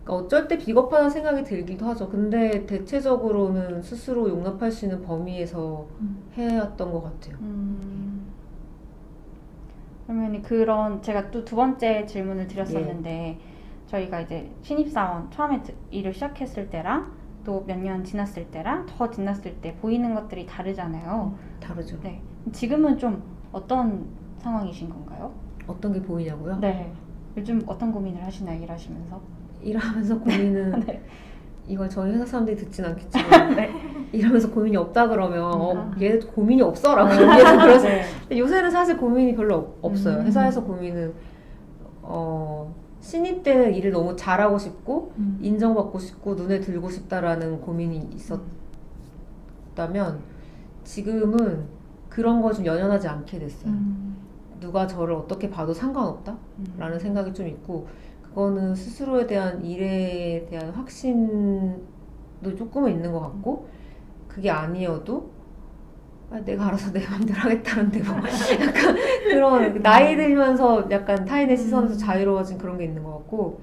그러니까 어쩔 때 비겁하다는 생각이 들기도 하죠. 근데 대체적으로는 스스로 용납할 수 있는 범위에서 해왔던 것 같아요. 그러면 그런 제가 또 두 번째 질문을 드렸었는데 저희가 이제 신입사원 처음에 일을 시작했을 때랑 또 몇 년 지났을 때랑 더 지났을 때 보이는 것들이 다르잖아요. 다르죠. 네. 지금은 좀 어떤 상황이신 건가요? 어떤 게 보이냐고요? 네. 요즘 어떤 고민을 하시나요, 일하시면서? 일하면서 고민은 네. 이걸 저희 회사 사람들이 듣진 않겠지만 일하면서 고민이 없다 그러면 얘 고민이 없어라고 계속 그러세요. 근데 요새는 사실 고민이 별로 없어요. 회사에서 고민은 신입 때는 일을 너무 잘하고 싶고 음. 인정받고 싶고 눈에 들고 싶다라는 고민이 있었다면 지금은 그런 거 좀 연연하지 않게 됐어요. 누가 저를 어떻게 봐도 상관없다? 라는 생각이 좀 있고 그거는 스스로에 대한 일에 대한 확신도 조금은 있는 것 같고 그게 아니어도 내가 알아서 내 마음대로 하겠다는데 뭐 약간 그런 나이 들면서 약간 타인의 시선에서 자유로워진 그런 게 있는 것 같고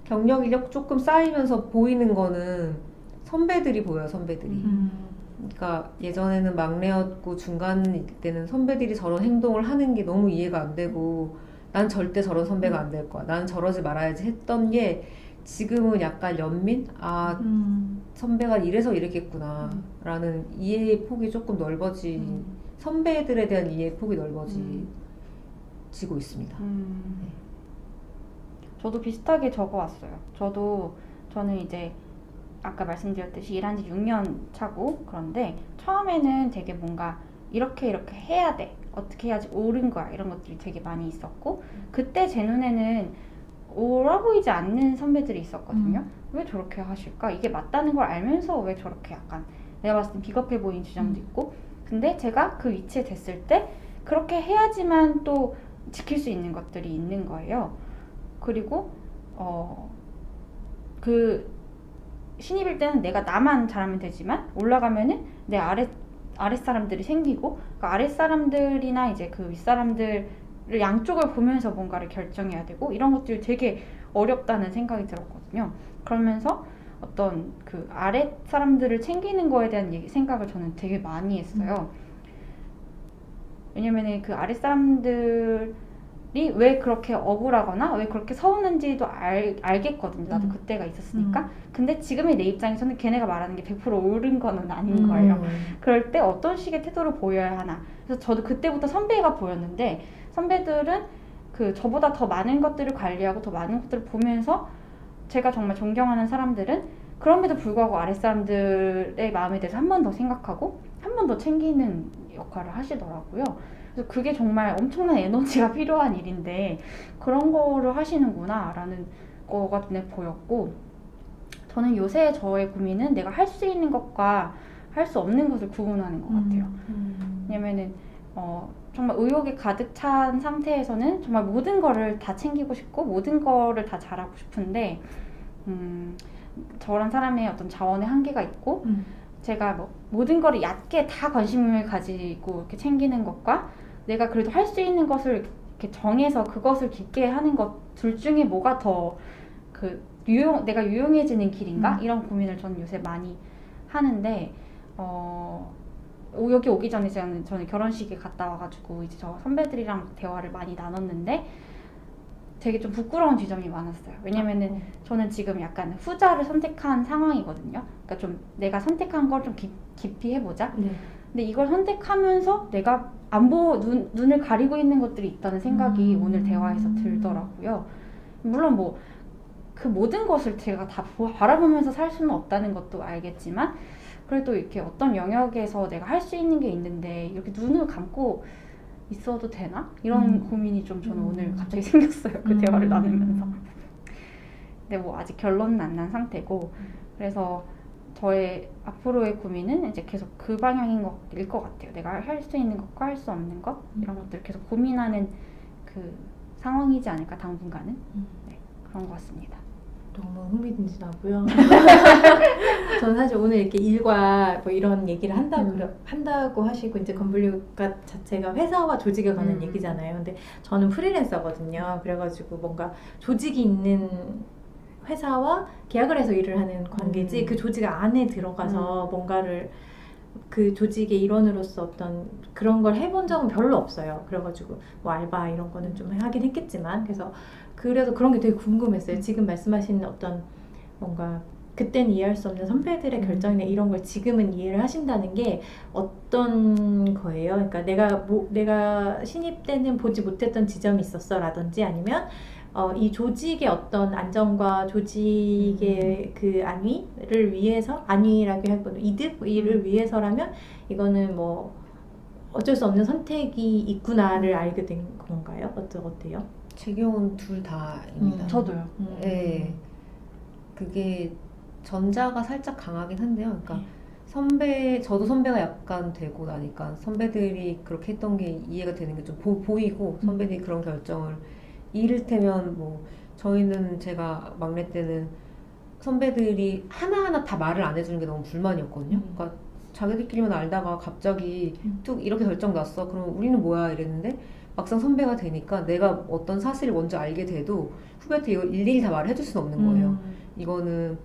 경력 이력 조금 쌓이면서 보이는 거는 선배들이 보여요. 선배들이. 그러니까 예전에는 막내였고 중간일 때는 선배들이 저런 행동을 하는 게 너무 이해가 안 되고 난 절대 저런 선배가 안 될 거야. 난 저러지 말아야지 했던 게 지금은 약간 연민? 선배가 이래서 이랬겠구나 라는 이해의 폭이 조금 선배들에 대한 이해의 폭이 넓어지고 있습니다. 저도 비슷하게 적어왔어요. 저는 이제 아까 말씀드렸듯이 일한 지 6년 차고 그런데 처음에는 되게 뭔가 이렇게 해야 돼. 어떻게 해야지 옳은 거야. 이런 것들이 되게 많이 있었고 그때 제 눈에는 옳아 보이지 않는 선배들이 있었거든요. 왜 저렇게 하실까? 이게 맞다는 걸 알면서 왜 저렇게 약간 내가 봤을 땐 비겁해 보이는 주장도 있고 근데 제가 그 위치에 됐을 때 그렇게 해야지만 또 지킬 수 있는 것들이 있는 거예요. 그리고 그 신입일 때는 내가 나만 잘하면 되지만 올라가면은 내 아랫사람들이 생기고 그 아랫사람들이나 이제 그 윗사람들을 양쪽을 보면서 뭔가를 결정해야 되고 이런 것들이 되게 어렵다는 생각이 들었거든요. 그러면서 어떤 그 아랫사람들을 챙기는 거에 대한 생각을 저는 되게 많이 했어요. 왜냐면은 그 아랫사람들이 왜 그렇게 억울하거나 왜 그렇게 서운한지도 알겠거든요. 나도 그때가 있었으니까. 근데 지금의 내 입장에서는 걔네가 말하는 게 100% 옳은 거는 아닌 거예요. 그럴 때 어떤 식의 태도를 보여야 하나. 그래서 저도 그때부터 선배가 보였는데 선배들은 그 저보다 더 많은 것들을 관리하고 더 많은 것들을 보면서 제가 정말 존경하는 사람들은 그럼에도 불구하고 아랫사람들의 마음에 대해서 한 번 더 생각하고 한 번 더 챙기는 역할을 하시더라고요. 그래서 그게 정말 엄청난 에너지가 필요한 일인데 그런 거를 하시는구나 라는 거가 눈에 보였고 저는 요새 저의 고민은 내가 할 수 있는 것과 할 수 없는 것을 구분하는 것 같아요. 왜냐면은 정말 의욕이 가득 찬 상태에서는 정말 모든 거를 다 챙기고 싶고 모든 거를 다 잘하고 싶은데 저란 사람의 어떤 자원의 한계가 있고 제가 뭐 모든 거를 얕게 다 관심을 가지고 이렇게 챙기는 것과 내가 그래도 할 수 있는 것을 이렇게 정해서 그것을 깊게 하는 것 둘 중에 뭐가 더 내가 유용해지는 길인가? 이런 고민을 저는 요새 많이 하는데 여기 오기 전에 저는 결혼식에 갔다 와가지고 이제 저 선배들이랑 대화를 많이 나눴는데 되게 좀 부끄러운 지점이 많았어요. 왜냐면은 저는 지금 약간 후자를 선택한 상황이거든요. 그러니까 좀 내가 선택한 걸 좀 깊이 해보자. 네. 근데 이걸 선택하면서 내가 눈을 가리고 있는 것들이 있다는 생각이 오늘 대화에서 들더라고요. 물론 뭐 그 모든 것을 제가 다 바라보면서 살 수는 없다는 것도 알겠지만 그래도 이렇게 어떤 영역에서 내가 할 수 있는 게 있는데 이렇게 눈을 감고 있어도 되나? 이런 고민이 좀 저는 오늘 갑자기 생겼어요. 그 대화를 나누면서. 근데 뭐 아직 결론은 안 난 상태고 그래서 저의 앞으로의 고민은 이제 계속 그 방향인 것 같아요. 내가 할 수 있는 것과 할 수 없는 것 이런 것들을 계속 고민하는 그 상황이지 않을까 당분간은 네, 그런 것 같습니다. 너무 흥미진진하고요. 저는 사실 오늘 이렇게 일과 뭐 이런 얘기를 한다고 하시고 이제 건블류가 자체가 회사와 조직에 관한 얘기잖아요. 근데 저는 프리랜서거든요. 그래가지고 뭔가 조직이 있는 회사와 계약을 해서 일을 하는 관계지 그 조직 안에 들어가서 뭔가를 그 조직의 일원으로서 어떤 그런 걸 해본 적은 별로 없어요. 그래가지고 뭐 알바 이런 거는 좀 하긴 했겠지만 그래서 그런 게 되게 궁금했어요. 지금 말씀하신 어떤 뭔가 그때는 이해할 수 없는 선배들의 결정이나 이런 걸 지금은 이해를 하신다는 게 어떤 거예요? 그러니까 내가 신입 때는 보지 못했던 지점이 있었어 라든지 아니면 이 조직의 어떤 안정과 조직의 그 안위를 위해서 안위라고 이득을 위해서라면 이거는 뭐 어쩔 수 없는 선택이 있구나를 알게 된 건가요? 어때요? 제 경우는 둘 다입니다. 저도요. 네. 그게 전자가 살짝 강하긴 한데요. 그러니까 저도 선배가 약간 되고 나니까 선배들이 그렇게 했던 게 이해가 되는 게 좀 보이고 선배들이 그런 결정을 이를테면 뭐 저희는 제가 막내 때는 선배들이 하나하나 다 말을 안 해주는 게 너무 불만이었거든요. 그러니까 자기들끼리만 알다가 갑자기 뚝 이렇게 결정 났어. 그럼 우리는 뭐야 이랬는데 막상 선배가 되니까 내가 어떤 사실을 먼저 알게 돼도 후배한테 이걸 일일이 다 말을 해줄 수는 없는 거예요. 이거는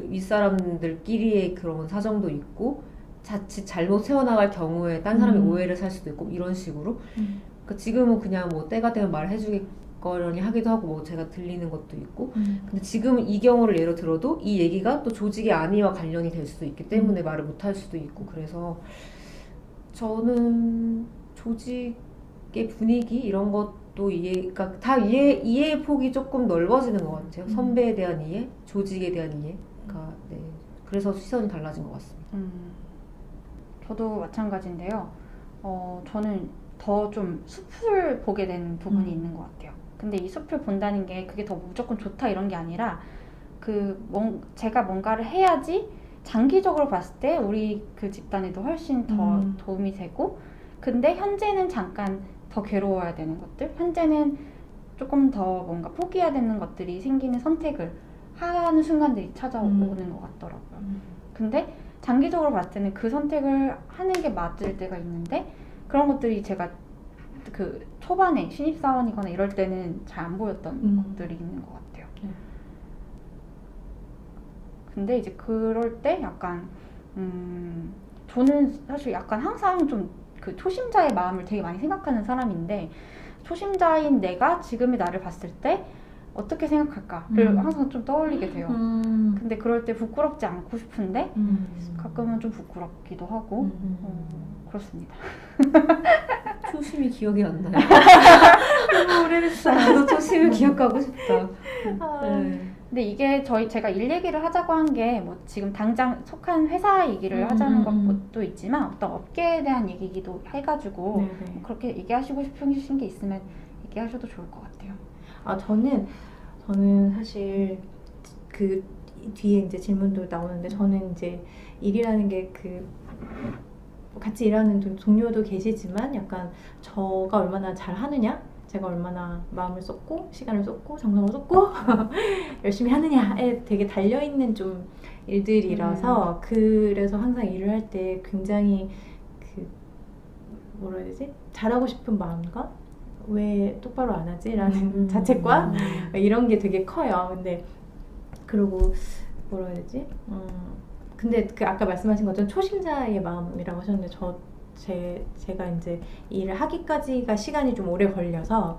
윗사람들끼리의 그런 사정도 있고 자칫 잘못 세워나갈 경우에 딴 사람이 오해를 살 수도 있고 이런 식으로 그러니까 지금은 그냥 뭐 때가 되면 말해주겠거니 하기도 하고 뭐 제가 들리는 것도 있고 근데 지금 이 경우를 예로 들어도 이 얘기가 또 조직의 안위와 관련이 될 수도 있기 때문에 말을 못 할 수도 있고 그래서 저는 조직의 분위기 이런 것도 그러니까 다 이해의 폭이 조금 넓어지는 것 같아요. 선배에 대한 이해, 조직에 대한 이해가 네. 그래서 시선이 달라진 것 같습니다. 저도 마찬가지인데요. 저는 더 좀 숲을 보게 되는 부분이 있는 것 같아요. 근데 이 숲을 본다는 게 그게 더 무조건 좋다 이런 게 아니라 제가 뭔가를 해야지 장기적으로 봤을 때 우리 그 집단에도 훨씬 더 도움이 되고 근데 현재는 잠깐 더 괴로워야 되는 것들 현재는 조금 더 뭔가 포기해야 되는 것들이 생기는 선택을 하는 순간들이 찾아오는 것 같더라고요. 근데 장기적으로 봤을 때는 그 선택을 하는 게 맞을 때가 있는데 그런 것들이 제가 그 초반에 신입사원이거나 이럴 때는 잘 안 보였던 것들이 있는 것 같아요. 근데 이제 그럴 때 약간 저는 사실 약간 항상 좀 그 초심자의 마음을 되게 많이 생각하는 사람인데 초심자인 내가 지금의 나를 봤을 때 어떻게 생각할까를 항상 좀 떠올리게 돼요. 근데 그럴 때 부끄럽지 않고 싶은데 가끔은 좀 부끄럽기도 하고 그렇습니다. 초심이 기억이 안 나요. 너무 오래됐어. 나도 초심을 기억하고 싶다. 네. 근데 이게 제가 일 얘기를 하자고 한 게 뭐 지금 당장 속한 회사 얘기를 하자는 것도 있지만 어떤 업계에 대한 얘기기도 해가지고 뭐 그렇게 얘기하시고 싶으신 게 있으면 얘기하셔도 좋을 것 같아요. 저는 사실 그 뒤에 이제 질문도 나오는데 저는 이제 일이라는 게 같이 일하는 동료도 계시지만 약간 저가 얼마나 잘 하느냐 제가 얼마나 마음을 쏟고 시간을 쏟고 정성을 쏟고 열심히 하느냐에 되게 달려있는 좀 일들이라서 그래서 항상 일을 할 때 굉장히 뭐라 해야 되지? 잘하고 싶은 마음과 왜 똑바로 안 하지? 라는 자책과 이런 게 되게 커요. 근데 그리고 뭐라 해야 되지? 근데 아까 말씀하신 것처럼 초심자의 마음이라고 하셨는데 제가 이제 일을 하기까지가 시간이 좀 오래 걸려서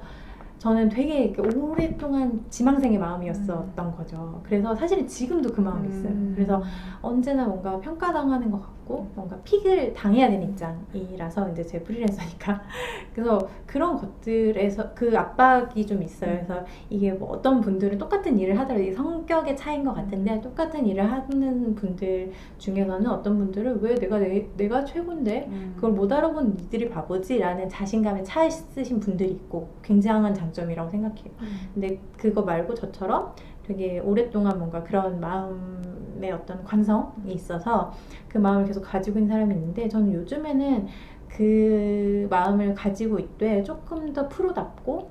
저는 되게 오랫동안 지망생의 마음이었었던 거죠. 그래서 사실은 지금도 그 마음이 있어요. 그래서 언제나 뭔가 평가당하는 것 같고 뭔가 픽을 당해야 되는 입장이라서 이제 제 프리랜서니까 그래서 그런 것들에서 그 압박이 좀 있어요. 그래서 이게 뭐 어떤 분들은 똑같은 일을 하더라도 이게 성격의 차이인 것 같은데 똑같은 일을 하는 분들 중에서는 어떤 분들은 왜 내가 최고인데 그걸 못 알아본 니들이 바보지라는 자신감에 차 있으신 분들이 있고 굉장한 장점이라고 생각해요. 근데 그거 말고 저처럼 되게 오랫동안 뭔가 그런 마음의 어떤 관성이 있어서 그 마음을 계속 가지고 있는 사람이 있는데 저는 요즘에는 그 마음을 가지고 있되 조금 더 프로답고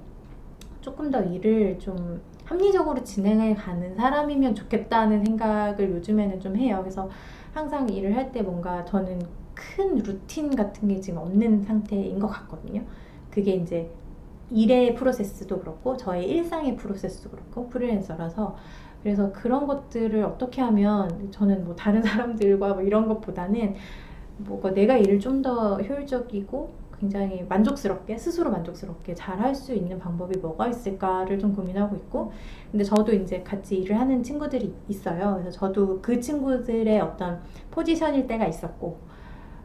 조금 더 일을 좀 합리적으로 진행해 가는 사람이면 좋겠다는 생각을 요즘에는 좀 해요. 그래서 항상 일을 할 때 뭔가 저는 큰 루틴 같은 게 지금 없는 상태인 것 같거든요. 그게 이제 일의 프로세스도 그렇고 저의 일상의 프로세스도 그렇고 프리랜서라서 그래서 그런 것들을 어떻게 하면 저는 뭐 다른 사람들과 뭐 이런 것보다는 뭐가 내가 일을 좀 더 효율적이고 굉장히 만족스럽게 스스로 만족스럽게 잘 할 수 있는 방법이 뭐가 있을까를 좀 고민하고 있고 근데 저도 이제 같이 일을 하는 친구들이 있어요. 그래서 저도 그 친구들의 어떤 포지션일 때가 있었고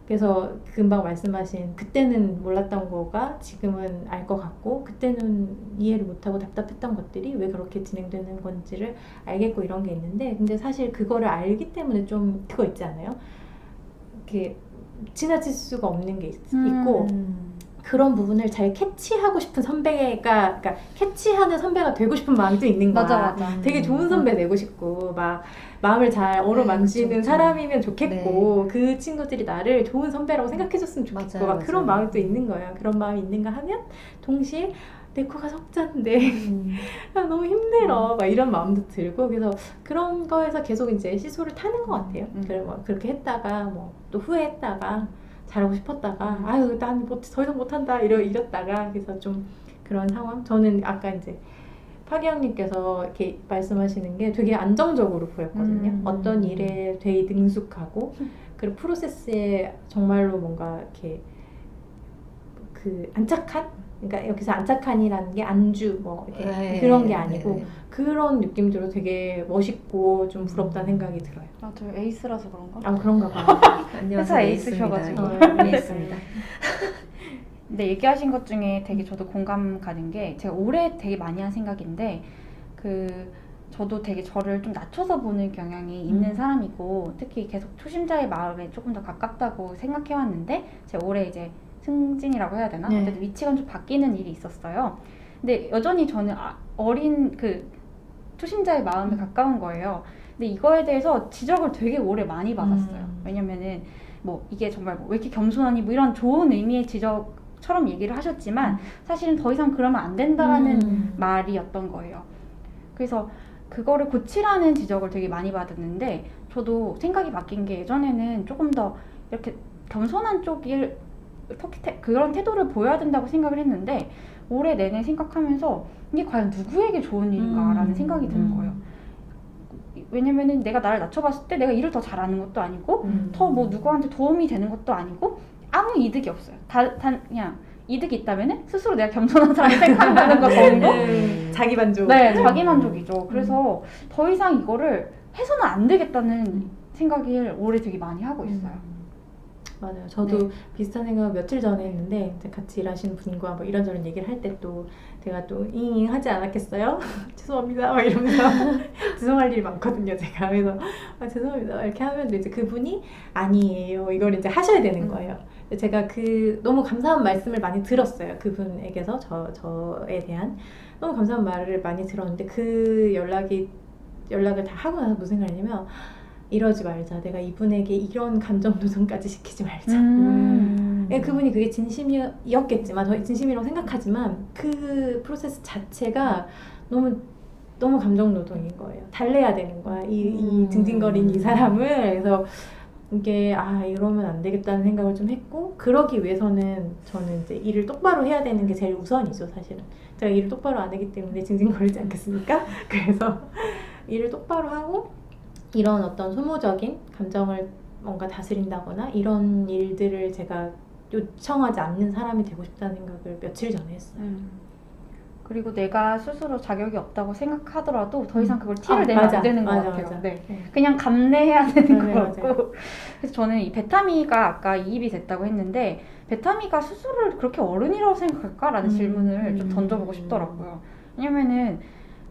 그래서 금방 말씀하신 그때는 몰랐던 거가 지금은 알 것 같고 그때는 이해를 못하고 답답했던 것들이 왜 그렇게 진행되는 건지를 알겠고 이런 게 있는데 근데 사실 그거를 알기 때문에 좀 그거 있지 않아요? 이렇게 지나칠 수가 없는 게 있고 그런 부분을 잘 캐치하고 싶은 선배가, 그러니까 캐치하는 선배가 되고 싶은 마음이 또 있는 거야. 맞아. 되게 좋은 선배 되고 싶고, 막 마음을 잘 어루만지는 그쵸. 사람이면 좋겠고, 그 친구들이 나를 좋은 선배라고 생각해줬으면 좋겠고, 맞아요, 막 그런 맞아요. 마음이 또 있는 거야. 그런 마음이 있는가 하면 동시에 내 코가 석자인데 아, 너무 힘들어 막 이런 마음도 들고, 그래서 그런 거에서 계속 이제 시소를 타는 것 같아요. 그래 뭐 그렇게 했다가 뭐 또 후회했다가 잘하고 싶었다가 아유 난 더 이상 못한다 이랬다가, 그래서 좀 그런 상황. 저는 아까 이제 파기영님께서 이렇게 말씀하시는 게 되게 안정적으로 보였거든요. 어떤 일에 되게 능숙하고 그리고 프로세스에 정말로 뭔가 이렇게 그 안착한, 그러니까 여기서 안착한이라는 게 안주 뭐 이렇게 그런 게 아니고 그런 느낌들로 되게 멋있고 좀 부럽다는 생각이 들어요. 맞아요. 에이스라서 그런가? 아 그런가 봐요. 안녕하세요. 회사 에이스셔가지고. 네, 있습니다. 근데 얘기하신 것 중에 되게 저도 공감 가는 게, 제가 올해 되게 많이 한 생각인데, 저도 되게 저를 좀 낮춰서 보는 경향이 있는 사람이고, 특히 계속 초심자의 마음에 조금 더 가깝다고 생각해왔는데, 제가 올해 이제 승진이라고 해야 되나? 네. 어쨌든 위치가 좀 바뀌는 일이 있었어요. 근데 여전히 저는 어린 초심자의 마음에 가까운 거예요. 근데 이거에 대해서 지적을 되게 오래 많이 받았어요. 왜냐면은 뭐 이게 정말 뭐 왜 이렇게 겸손하니 뭐 이런 좋은 의미의 지적처럼 얘기를 하셨지만 사실은 더 이상 그러면 안 된다라는 말이었던 거예요. 그래서 그거를 고치라는 지적을 되게 많이 받았는데, 저도 생각이 바뀐 게, 예전에는 조금 더 이렇게 겸손한 쪽을 그런 태도를 보여야 된다고 생각을 했는데, 올해 내내 생각하면서 이게 과연 누구에게 좋은 일인가라는 생각이 드는 거예요. 왜냐면은 내가 나를 낮춰봤을 때 내가 일을 더 잘하는 것도 아니고 더 뭐 누구한테 도움이 되는 것도 아니고 아무 이득이 없어요. 그냥 이득이 있다면은 스스로 내가 겸손한 사람을 생각하는 것 정도? 자기 만족. 네, 자기 만족이죠. 그래서 더 이상 이거를 해서는 안 되겠다는 생각을 올해 되게 많이 하고 있어요. 맞아요. 저도 비슷한 생각을 며칠 전에 했는데, 이제 같이 일하시는 분과 뭐 이런저런 얘기를 할 때 또 제가 또 잉잉 하지 않았겠어요? 죄송합니다. 막 이러면서 죄송할 일이 많거든요, 제가. 그래서 죄송합니다. 이렇게 하면 이제 그분이 아니에요. 이걸 이제 하셔야 되는 거예요. 제가 너무 감사한 말씀을 많이 들었어요. 그분에게서 저에 대한 너무 감사한 말을 많이 들었는데, 그 연락을 다 하고 나서 무슨 생각을 했냐면, 이러지 말자. 내가 이분에게 이런 감정 노동까지 시키지 말자. 그분이 그게 진심이었겠지만, 저 진심이라고 생각하지만 그 프로세스 자체가 너무 감정 노동인 거예요. 달래야 되는 거야. 이 징징거린 이 사람을. 그래서 이게 이러면 안 되겠다는 생각을 좀 했고, 그러기 위해서는 저는 이제 일을 똑바로 해야 되는 게 제일 우선이죠, 사실은. 제가 일을 똑바로 안 하기 때문에 징징거리지 않겠습니까? 그래서 일을 똑바로 하고 이런 어떤 소모적인 감정을 뭔가 다스린다거나 이런 일들을 제가 요청하지 않는 사람이 되고 싶다는 생각을 며칠 전에 했어요. 그리고 내가 스스로 자격이 없다고 생각하더라도 더 이상 그걸 티를 내면 안 되는 것 같아요. 맞아. 네. 그냥 감내해야 되는 것 맞아요. 같고. 그래서 저는 이 베타미가 아까 이입이 됐다고 했는데, 베타미가 스스로를 그렇게 어른이라고 생각할까라는 질문을 좀 던져보고 싶더라고요. 왜냐면은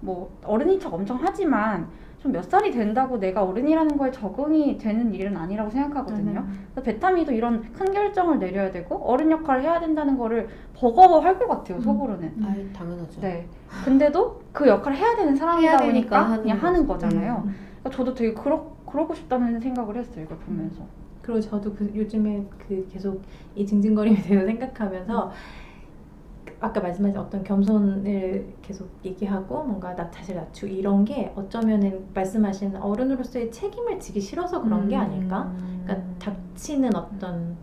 뭐 어른인 척 엄청 하지만 좀 몇 살이 된다고 내가 어른이라는 거에 적응이 되는 일은 아니라고 생각하거든요. 그래서 베타미도 이런 큰 결정을 내려야 되고 어른 역할을 해야 된다는 거를 버거워할 것 같아요, 속으로는. 당연하죠. 네. 근데도 그 역할을 해야 되는 사람이다 해야 되니까 보니까 그냥 하는 거죠. 거잖아요. 그러니까 저도 되게 그러고 싶다는 생각을 했어요, 이걸 보면서. 그리고 저도 요즘에 계속 이 징징거림에 대해서 생각하면서 아까 말씀하신 어떤 겸손을 계속 얘기하고 뭔가 나 자신을 낮추고 이런 게 어쩌면은 말씀하신 어른으로서의 책임을 지기 싫어서 그런 게 아닐까? 그러니까 닥치는 어떤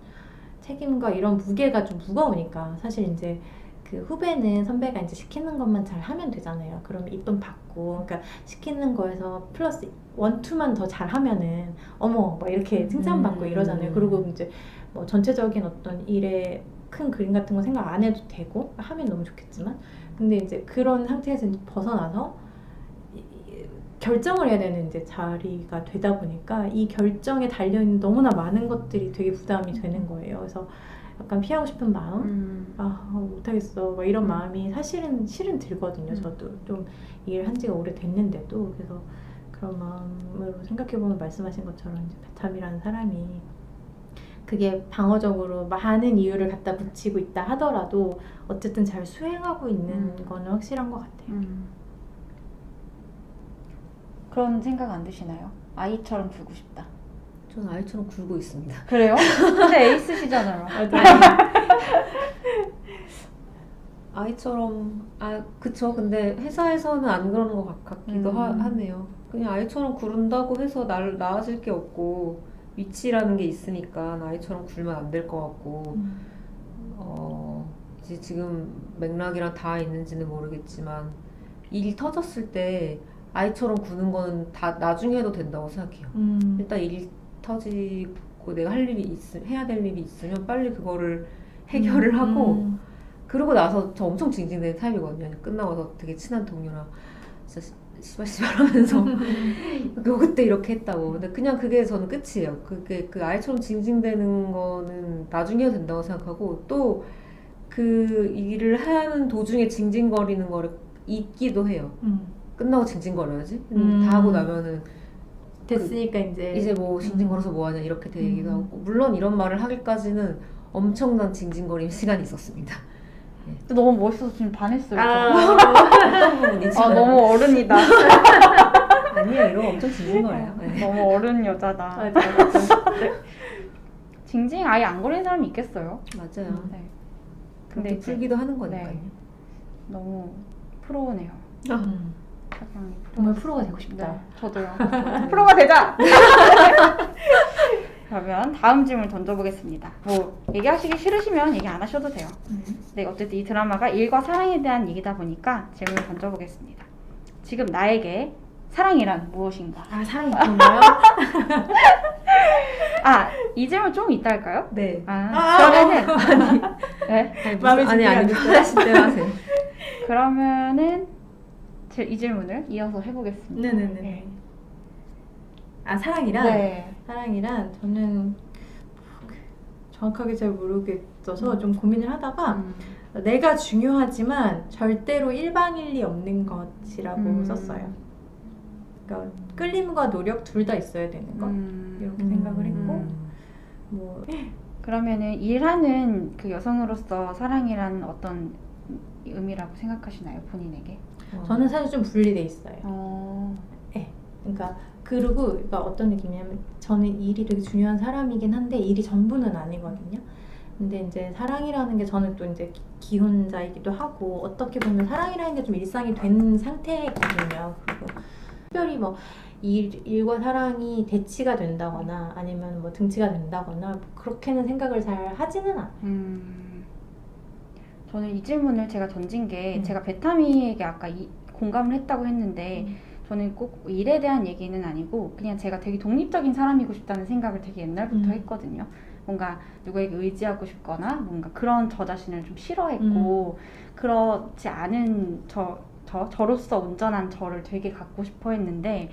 책임과 이런 무게가 좀 무거우니까, 사실 이제 그 후배는 선배가 이제 시키는 것만 잘 하면 되잖아요. 그러면 이쁨 받고, 그러니까 시키는 거에서 플러스 1, 2만 더 잘하면은 어머 막 이렇게 칭찬받고 이러잖아요. 그리고 이제 뭐 전체적인 어떤 일에 큰 그림 같은 거 생각 안 해도 되고 하면 너무 좋겠지만, 근데 이제 그런 상태에서 벗어나서 결정을 해야 되는 이제 자리가 되다 보니까 이 결정에 달려있는 너무나 많은 것들이 되게 부담이 되는 거예요. 그래서 약간 피하고 싶은 마음, 못하겠어 막 이런 마음이 사실은 실은 들거든요. 저도 좀 일을 한 지가 오래됐는데도. 그래서 그런 마음으로 생각해보면 말씀하신 것처럼 이제 베탐이라는 사람이 그게 방어적으로 많은 이유를 갖다 붙이고 있다 하더라도 어쨌든 잘 수행하고 있는 거는 확실한 것 같아요. 그런 생각 안 드시나요? 아이처럼 굴고 싶다. 저는 아이처럼 굴고 있습니다. 그래요? 근데 에이스시잖아요. 아이처럼 그쵸. 근데 회사에서는 안 그러는 것 같기도 하네요. 그냥 아이처럼 구른다고 해서 나아질 게 없고 위치라는 게 있으니까 아이처럼 굴면 안 될 것 같고 이제 지금 맥락이랑 다 있는지는 모르겠지만 일이 터졌을 때 아이처럼 구는 거는 다 나중에 해도 된다고 생각해요. 일단 일이 터지고 내가 할 일이 해야 될 일이 있으면 빨리 그거를 해결을 하고 그러고 나서 저 엄청 징징대는 타입이거든요. 끝나고 나서 되게 친한 동료랑 진짜 씨발 하면서 너 그때 이렇게 했다고. 근데 그냥 그게 저는 끝이에요. 그 아이처럼 징징대는 거는 나중에 해도 된다고 생각하고 또 그 일을 하는 도중에 징징거리는 거를 잊기도 해요. 끝나고 징징거려야지. 다 하고 나면은 됐으니까 이제 뭐 징징거려서 뭐하냐 이렇게 되기도 하고 물론 이런 말을 하기까지는 엄청난 징징거림 시간이 있었습니다. 근데 너무 멋있어서 지금 반했어요. 어떤 부분이지? 너무 어른이다. 아니에요. 이러면 엄청 징징거려요. 네. 너무 어른 여자다. 맞아. 징징 아예 안 거리는 사람이 있겠어요. 맞아요. 네. 근데 근데 풀기도 하는 거니까요. 네. 너무 프로네요. 사장님 정말 프로가 되고 싶다. 네, 저도요. 프로가 되자. 그러면 다음 질문 던져보겠습니다. 뭐 얘기하시기 싫으시면 얘기 안 하셔도 돼요. 네, 어쨌든 이 드라마가 일과 사랑에 대한 얘기다 보니까 질문을 던져보겠습니다. 지금 나에게 사랑이란 무엇인가? 사랑이 있군요. 이 질문 좀 이따 할까요? 네. 그러면은 네? 아니 하실 때 하세요. 그러면은 이 질문을 이어서 해보겠습니다. 네네네. 사랑이란? 네. 사랑이란 저는 정확하게 잘 모르겠어서 좀 고민을 하다가 내가 중요하지만 절대로 일방일리 없는 것이라고 썼어요. 그러니까 끌림과 노력 둘 다 있어야 되는 것 이렇게 생각을 했고 뭐 그러면은 일하는 그 여성으로서 사랑이란 어떤 의미라고 생각하시나요, 본인에게? 저는 사실 좀 분리돼 있어요. 네. 그러니까 그러니까 어떤 느낌이냐면 저는 일이 되게 중요한 사람이긴 한데 일이 전부는 아니거든요. 근데 이제 사랑이라는 게 저는 또 이제 기혼자이기도 하고 어떻게 보면 사랑이라는 게 좀 일상이 된 상태거든요. 그리고 특별히 뭐 일과 사랑이 대치가 된다거나 아니면 뭐 등치가 된다거나 뭐 그렇게는 생각을 잘 하지는 않아요. 저는 이 질문을 제가 던진 게 제가 베타미에게 아까 공감을 했다고 했는데 저는 꼭 일에 대한 얘기는 아니고 그냥 제가 되게 독립적인 사람이고 싶다는 생각을 되게 옛날부터 했거든요. 뭔가 누구에게 의지하고 싶거나 뭔가 그런 저 자신을 좀 싫어했고 그렇지 않은 저로서 온전한 저를 되게 갖고 싶어 했는데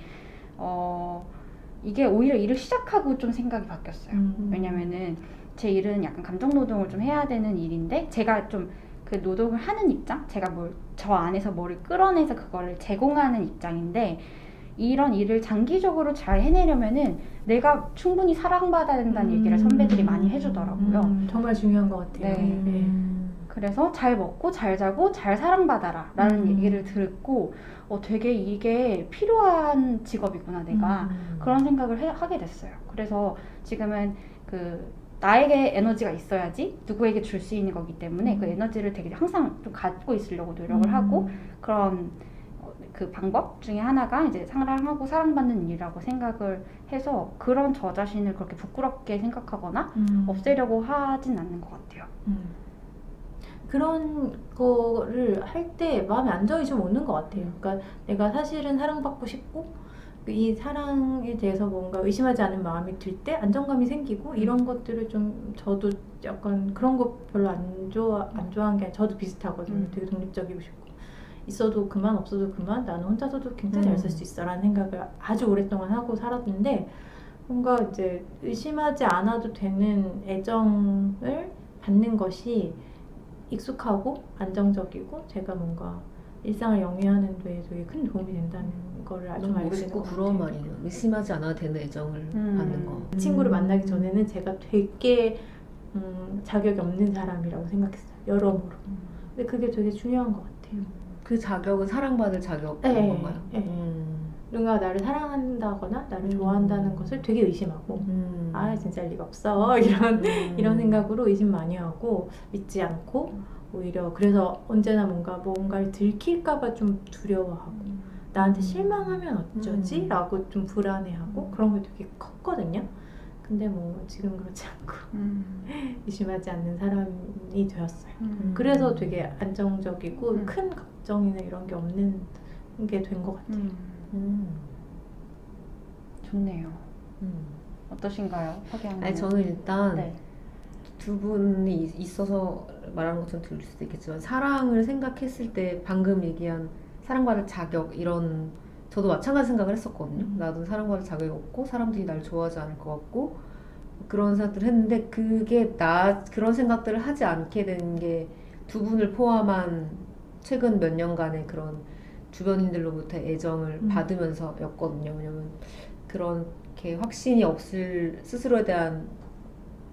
이게 오히려 일을 시작하고 좀 생각이 바뀌었어요. 왜냐면은 제 일은 약간 감정 노동을 좀 해야 되는 일인데 제가 좀 그 노동을 하는 입장? 제가 저 안에서 뭐를 끌어내서 그거를 제공하는 입장인데 이런 일을 장기적으로 잘 해내려면은 내가 충분히 사랑받아야 된다는 얘기를 선배들이 많이 해주더라고요. 정말 중요한 것 같아요. 네. 그래서 잘 먹고 잘 자고 잘 사랑받아라 라는 얘기를 듣고 되게 이게 필요한 직업이구나 내가 그런 생각을 하게 됐어요. 그래서 지금은 나에게 에너지가 있어야지 누구에게 줄 수 있는 거기 때문에 그 에너지를 되게 항상 좀 갖고 있으려고 노력을 하고 그런 그 방법 중에 하나가 이제 사랑하고 사랑받는 일이라고 생각을 해서 그런 저 자신을 그렇게 부끄럽게 생각하거나 없애려고 하진 않는 것 같아요. 그런 거를 할 때 마음의 안정이 좀 오는 것 같아요. 그러니까 내가 사실은 사랑받고 싶고 이 사랑에 대해서 뭔가 의심하지 않은 마음이 들 때 안정감이 생기고 이런 것들을 좀 저도 약간 그런 거 별로 안 좋아한 게 저도 비슷하거든요. 되게 독립적이고 싶고 있어도 그만 없어도 그만 나는 혼자서도 굉장히 잘 살 수 있어 라는 생각을 아주 오랫동안 하고 살았는데 뭔가 이제 의심하지 않아도 되는 애정을 받는 것이 익숙하고 안정적이고 제가 뭔가 일상을 영위하는 데 되게 큰 도움이 된다는 거를 아주 너무 알게 된 멋있고 것 부러운 같아요. 말이에요. 의심하지 않아도 되는 애정을 받는 거. 친구를 만나기 전에는 제가 되게 자격이 없는 사람이라고 생각했어요. 여러모로. 근데 그게 되게 중요한 것 같아요. 그 자격은 사랑받을 자격인 네, 건가요? 네. 누군가 나를 사랑한다거나 나를 좋아한다는 것을 되게 의심하고 아 진짜 할 리가 없어 이런 생각으로 의심 많이 하고 믿지 않고 오히려 그래서 언제나 뭔가를 들킬까봐 좀 두려워하고 나한테 실망하면 어쩌지? 라고 좀 불안해하고 그런 게 되게 컸거든요. 근데 뭐 지금 그렇지 않고 의심하지 않는 사람이 되었어요. 그래서 되게 안정적이고 큰 걱정이나 이런 게 없는 게 된 것 같아요. 좋네요. 어떠신가요, 파기양? 아니 저는 일단 네. 두 분이 있어서 말하는 것처럼 들릴 수도 있겠지만 사랑을 생각했을 때 방금 얘기한 사랑받을 자격 이런 저도 마찬가지 생각을 했었거든요. 나도 사랑받을 자격이 없고 사람들이 날 좋아하지 않을 것 같고 그런 생각들을 했는데 그게 그런 생각들을 하지 않게 된 게 두 분을 포함한 최근 몇 년간의 그런 주변인들로부터 애정을 받으면서였거든요. 왜냐면 그렇게 확신이 없을 스스로에 대한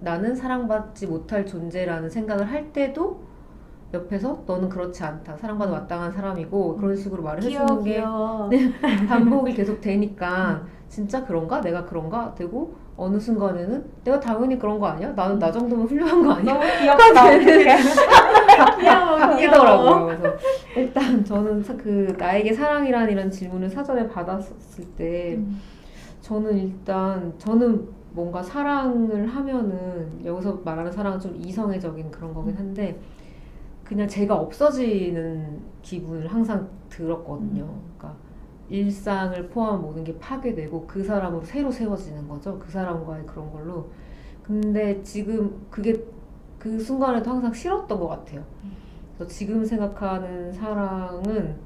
나는 사랑받지 못할 존재라는 생각을 할 때도 옆에서 너는 그렇지 않다. 사랑받아 마땅한 사람이고 그런 식으로 말을 해주는 게 반복이 계속 되니까 진짜 그런가? 내가 그런가? 되고 어느 순간에는 내가 당연히 그런 거 아니야? 나는 나 정도면 훌륭한 거 아니야? 너무 귀엽다. 바뀌더라고요. 그래서 일단 저는 그 나에게 사랑이란 이런 질문을 사전에 받았을 때 저는 뭔가 사랑을 하면은 여기서 말하는 사랑은 좀 이성애적인 그런 거긴 한데 그냥 제가 없어지는 기분을 항상 들었거든요. 그러니까 일상을 포함한 모든 게 파괴되고 그 사람으로 새로 세워지는 거죠. 그 사람과의 그런 걸로. 근데 지금 그게 그 순간에도 항상 싫었던 것 같아요. 그래서 지금 생각하는 사랑은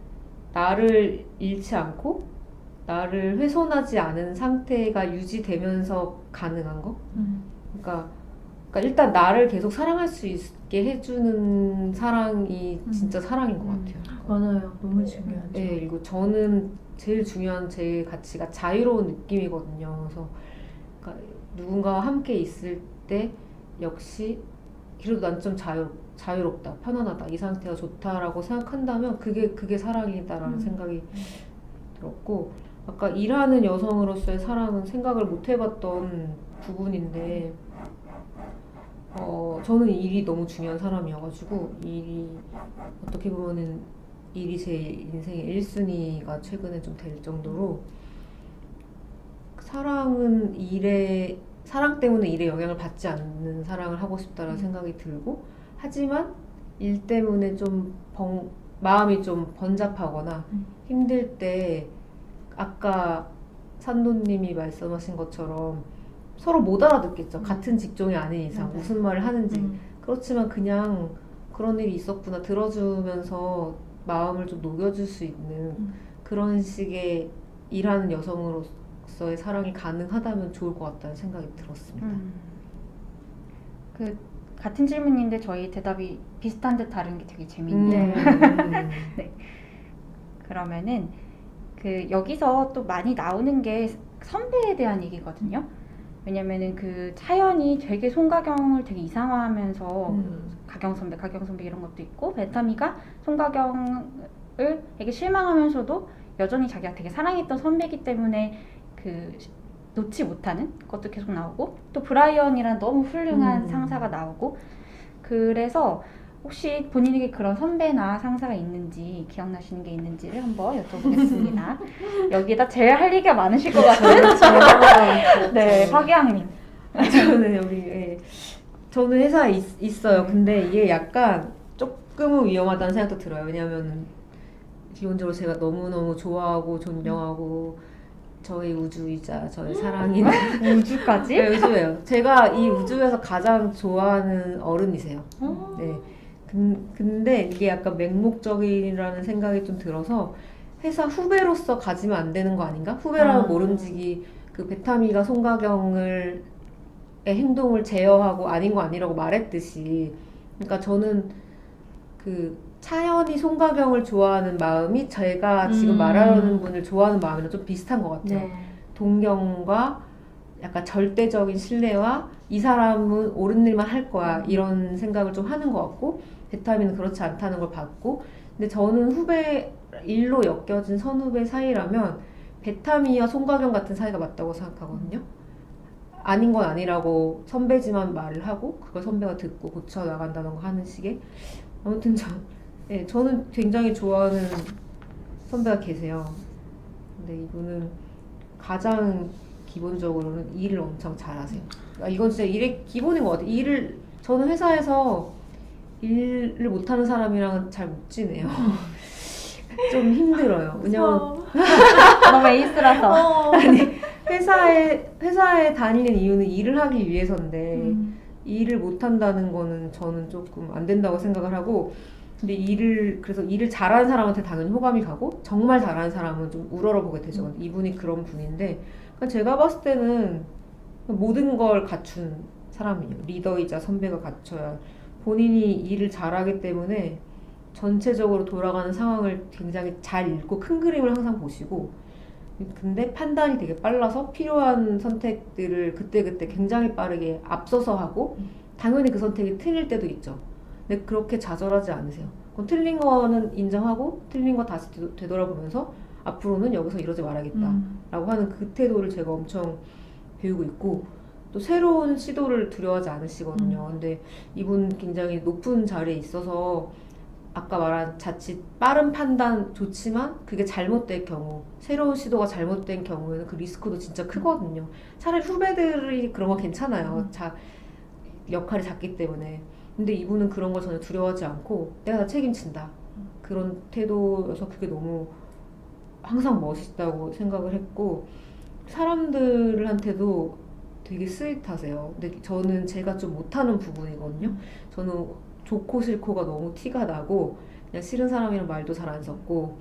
나를 잃지 않고 나를 훼손하지 않은 상태가 유지되면서 가능한 거? 그러니까 일단 나를 계속 사랑할 수 있게 해주는 사랑이 진짜 사랑인 것 같아요. 맞아요. 너무 중요하죠. 네, 그리고 저는 제일 중요한 제 가치가 자유로운 느낌이거든요. 그래서 그러니까 누군가와 함께 있을 때 역시 그래도 난 좀 자유롭다, 편안하다, 이 상태가 좋다라고 생각한다면 그게 사랑이다라는 생각이 들었고 아까 일하는 여성으로서의 사랑은 생각을 못 해봤던 부분인데 저는 일이 너무 중요한 사람이어가지고 일이 어떻게 보면은 일이 제 인생의 1순위가 최근에 좀 될 정도로 사랑 때문에 일에 영향을 받지 않는 사랑을 하고 싶다라는 생각이 들고 하지만 일 때문에 좀 마음이 좀 번잡하거나 힘들 때 아까 산도님이 말씀하신 것처럼 서로 못 알아듣겠죠. 같은 직종이 아닌 이상 무슨 말을 하는지. 그렇지만 그냥 그런 일이 있었구나 들어주면서 마음을 좀 녹여줄 수 있는 그런 식의 일하는 여성으로서의 사랑이 가능하다면 좋을 것 같다는 생각이 들었습니다. 그 같은 질문인데 저희 대답이 비슷한 듯 다른 게 되게 재밌네요. 네. 그러면은 그 여기서 또 많이 나오는 게 선배에 대한 얘기거든요. 왜냐면은 그 차연이 되게 송가경을 되게 이상화하면서 가경 선배 이런 것도 있고 베타미가 송가경을 되게 실망하면서도 여전히 자기가 되게 사랑했던 선배이기 때문에 그 놓지 못하는 것도 계속 나오고 또 브라이언이란 너무 훌륭한 상사가 나오고 그래서 혹시 본인에게 그런 선배나 상사가 있는지 기억나시는 게 있는지를 한번 여쭤보겠습니다. 여기에다 제일 할 얘기가 많으실 것 같은 네, 파기양님. 저는 회사에 있어요. 근데 이게 약간 조금은 위험하다는 생각도 들어요. 왜냐면 기본적으로 제가 너무너무 좋아하고 존경하고 저의 우주이자 저의 사랑인 우주까지? 네, 우주예요. 제가 이 우주에서 가장 좋아하는 어른이세요. 네. 근데 이게 약간 맹목적이라는 생각이 좀 들어서 회사 후배로서 가지면 안 되는 거 아닌가? 후배라면 모름지기 그 베타미가 송가경의 행동을 제어하고 아닌 거 아니라고 말했듯이 그러니까 저는 그 차연이 송가경을 좋아하는 마음이 제가 지금 말하는 분을 좋아하는 마음이랑 좀 비슷한 것 같아요. 네. 동경과 약간 절대적인 신뢰와 이 사람은 옳은 일만 할 거야 이런 생각을 좀 하는 것 같고, 베타민은 그렇지 않다는 걸 봤고, 근데 저는 후배 일로 엮여진 선후배 사이라면 베타미와 송가경 같은 사이가 맞다고 생각하거든요. 아닌 건 아니라고 선배지만 말을 하고 그걸 선배가 듣고 고쳐 나간다는 거 하는 식의, 아무튼 저는 굉장히 좋아하는 선배가 계세요. 근데 이분은 가장 기본적으로는 일을 엄청 잘하세요. 이건 진짜 일의 기본인 것 같아요. 저는 회사에서 일을 못하는 사람이랑은 잘 못 지내요. 좀 힘들어요. 왜냐면 너무 에이스라서. 회사에 다니는 이유는 일을 하기 위해서인데 일을 못한다는 거는 저는 조금 안 된다고 생각을 하고, 근데 그래서 일을 잘하는 사람한테 당연히 호감이 가고 정말 잘하는 사람은 좀 우러러보게 되죠. 이분이 그런 분인데, 그러니까 제가 봤을 때는 모든 걸 갖춘 사람이에요. 리더이자 선배가 갖춰야, 본인이 일을 잘하기 때문에 전체적으로 돌아가는 상황을 굉장히 잘 읽고 큰 그림을 항상 보시고, 근데 판단이 되게 빨라서 필요한 선택들을 그때그때 굉장히 빠르게 앞서서 하고, 당연히 그 선택이 틀릴 때도 있죠. 근데 그렇게 좌절하지 않으세요. 그럼 틀린 거는 인정하고 틀린 거 다시 되돌아보면서 앞으로는 여기서 이러지 말아야겠다 라고 하는 그 태도를 제가 엄청 배우고 있고, 또 새로운 시도를 두려워하지 않으시거든요. 근데 이분 굉장히 높은 자리에 있어서 아까 말한 자칫 빠른 판단 좋지만 그게 잘못될 경우, 새로운 시도가 잘못된 경우에는 그 리스크도 진짜 크거든요. 차라리 후배들이 그런 거 괜찮아요. 역할이 작기 때문에. 근데 이분은 그런 걸 전혀 두려워하지 않고 내가 다 책임진다, 그런 태도여서 그게 너무 항상 멋있다고 생각을 했고, 사람들한테도 되게 스윗하세요. 근데 저는 제가 좀 못하는 부분이거든요. 저는 좋고 싫고가 너무 티가 나고 그냥 싫은 사람이랑 말도 잘 안 섞고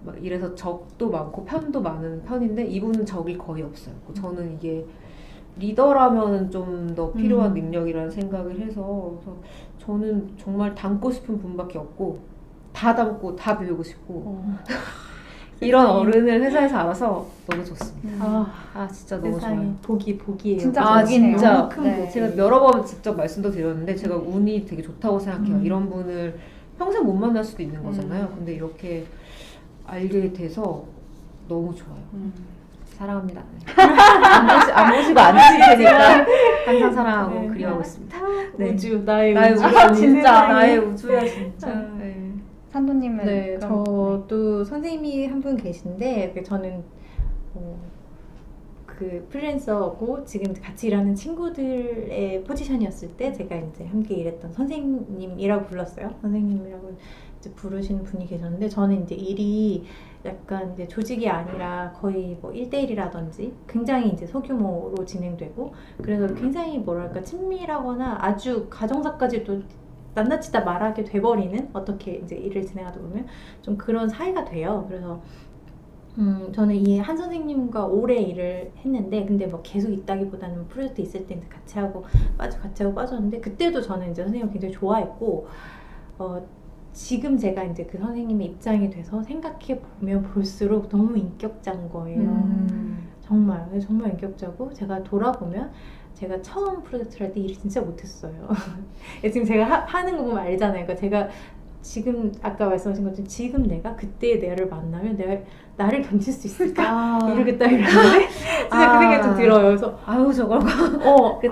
막 이래서 적도 많고 편도 많은 편인데, 이분은 적이 거의 없어요. 저는 이게 리더라면 좀 더 필요한 능력이라는 생각을 해서, 그래서 저는 정말 닮고 싶은 분밖에 없고 다 닮고 다 배우고 싶고 이런 어른을 회사에서 알아서 너무 좋습니다. 진짜 너무 좋아요. 복이에요. 진짜 복이네요. 진짜 너무 큰 복. 제가 여러 번 직접 말씀도 드렸는데 제가 운이 되게 좋다고 생각해요. 이런 분을 평생 못 만날 수도 있는 거잖아요. 근데 이렇게 알게 돼서 너무 좋아요. 사랑합니다. 안 보시고 안 드실 테니까 항상 사랑하고 그리워하고 있습니다. 네. 우주, 나의 우주. 진짜. 나의 우주야 진짜. 네. 산도님은 네, 그럼- 저도 선생님이 한 분 계신데, 저는 그 프리랜서고 지금 같이 일하는 친구들의 포지션이었을 때 제가 이제 함께 일했던 선생님이라고 불렀어요. 선생님이라고 이제 부르시는 분이 계셨는데, 저는 이제 일이 약간 이제 조직이 아니라 거의 뭐 1대1이라든지 굉장히 이제 소규모로 진행되고, 그래서 굉장히 뭐랄까 친밀하거나 아주 가정사까지도 낱낱이 다 말하게 돼버리는, 어떻게 이제 일을 진행하다 보면 좀 그런 사이가 돼요. 그래서 저는 이 한 선생님과 오래 일을 했는데, 근데 뭐 계속 있다기보다는 프로젝트 있을 때 이제 같이 하고 빠졌는데, 그때도 저는 이제 선생님을 굉장히 좋아했고, 지금 제가 이제 그 선생님의 입장이 돼서 생각해 보면 볼수록 너무 인격자인 거예요. 정말 인격자고, 제가 돌아보면 제가 처음 프로젝트를 할 때 일을 진짜 못했어요. 지금 제가 하는 거 보면 알잖아요. 그러니까 제가 지금 아까 말씀하신 것처럼 지금 내가 그때의 내를 만나면 내가 나를 견딜 수 있을까? 이러겠다 이러는데 진짜 그 생각이 좀 들어요. 그래서 아유 저걸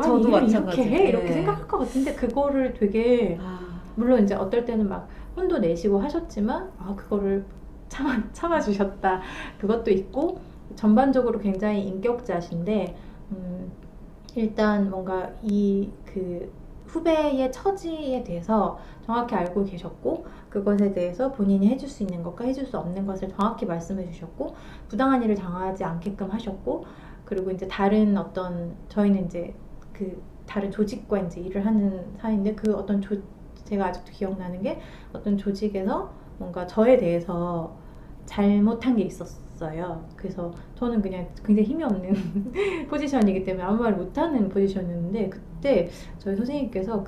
저도 일을 마찬가지예요. 이렇게 해? 이렇게 생각할 것 같은데, 그거를 되게 물론 이제 어떨 때는 막 혼도 내시고 하셨지만 그거를 참아주셨다, 그것도 있고, 전반적으로 굉장히 인격자신데, 일단 뭔가 그 후배의 처지에 대해서 정확히 알고 계셨고, 그것에 대해서 본인이 해줄 수 있는 것과 해줄 수 없는 것을 정확히 말씀해 주셨고, 부당한 일을 당하지 않게끔 하셨고, 그리고 이제 다른 저희는 이제 그 다른 조직과 이제 일을 하는 사이인데, 그 어떤 제가 아직도 기억나는 게, 어떤 조직에서 뭔가 저에 대해서 잘못한 게 있었어요. 그래서 저는 그냥 굉장히 힘이 없는 포지션이기 때문에 아무 말 못하는 포지션이었는데, 그때 저희 선생님께서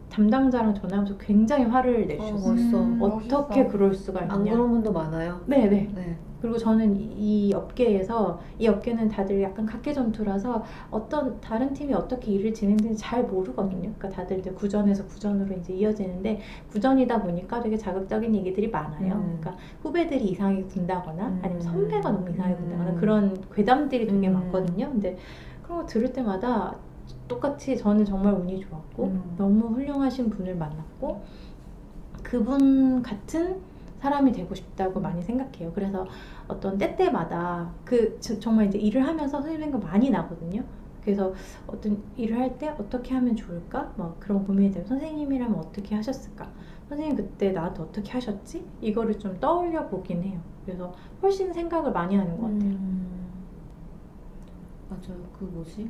담당자랑 전화하면서 굉장히 화를 내주셨어요. 멋있어. 어떻게 그럴 수가 있냐. 안 그런 분도 많아요. 네네. 네. 그리고 저는 이 업계에서 이 업계는 다들 약간 각계전투라서 어떤 다른 팀이 어떻게 일을 진행되는지 잘 모르거든요. 그러니까 다들 이제 구전에서 구전으로 이제 이어지는데 구전이다 보니까 되게 자극적인 얘기들이 많아요. 그러니까 후배들이 이상하게 군다거나 아니면 선배가 너무 이상하게 군다거나 그런 괴담들이 되게 많거든요. 근데 그런 거 들을 때마다 똑같이 저는 정말 운이 좋았고 너무 훌륭하신 분을 만났고 그분 같은 사람이 되고 싶다고 많이 생각해요. 그래서 어떤 때때마다 정말 이제 일을 하면서 선생님 생각 많이 나거든요. 그래서 어떤 일을 할 때 어떻게 하면 좋을까? 막 그런 고민이 되면 선생님이라면 어떻게 하셨을까? 선생님 그때 나한테 어떻게 하셨지? 이거를 좀 떠올려 보긴 해요. 그래서 훨씬 생각을 많이 하는 것 같아요. 맞아요. 그 뭐지?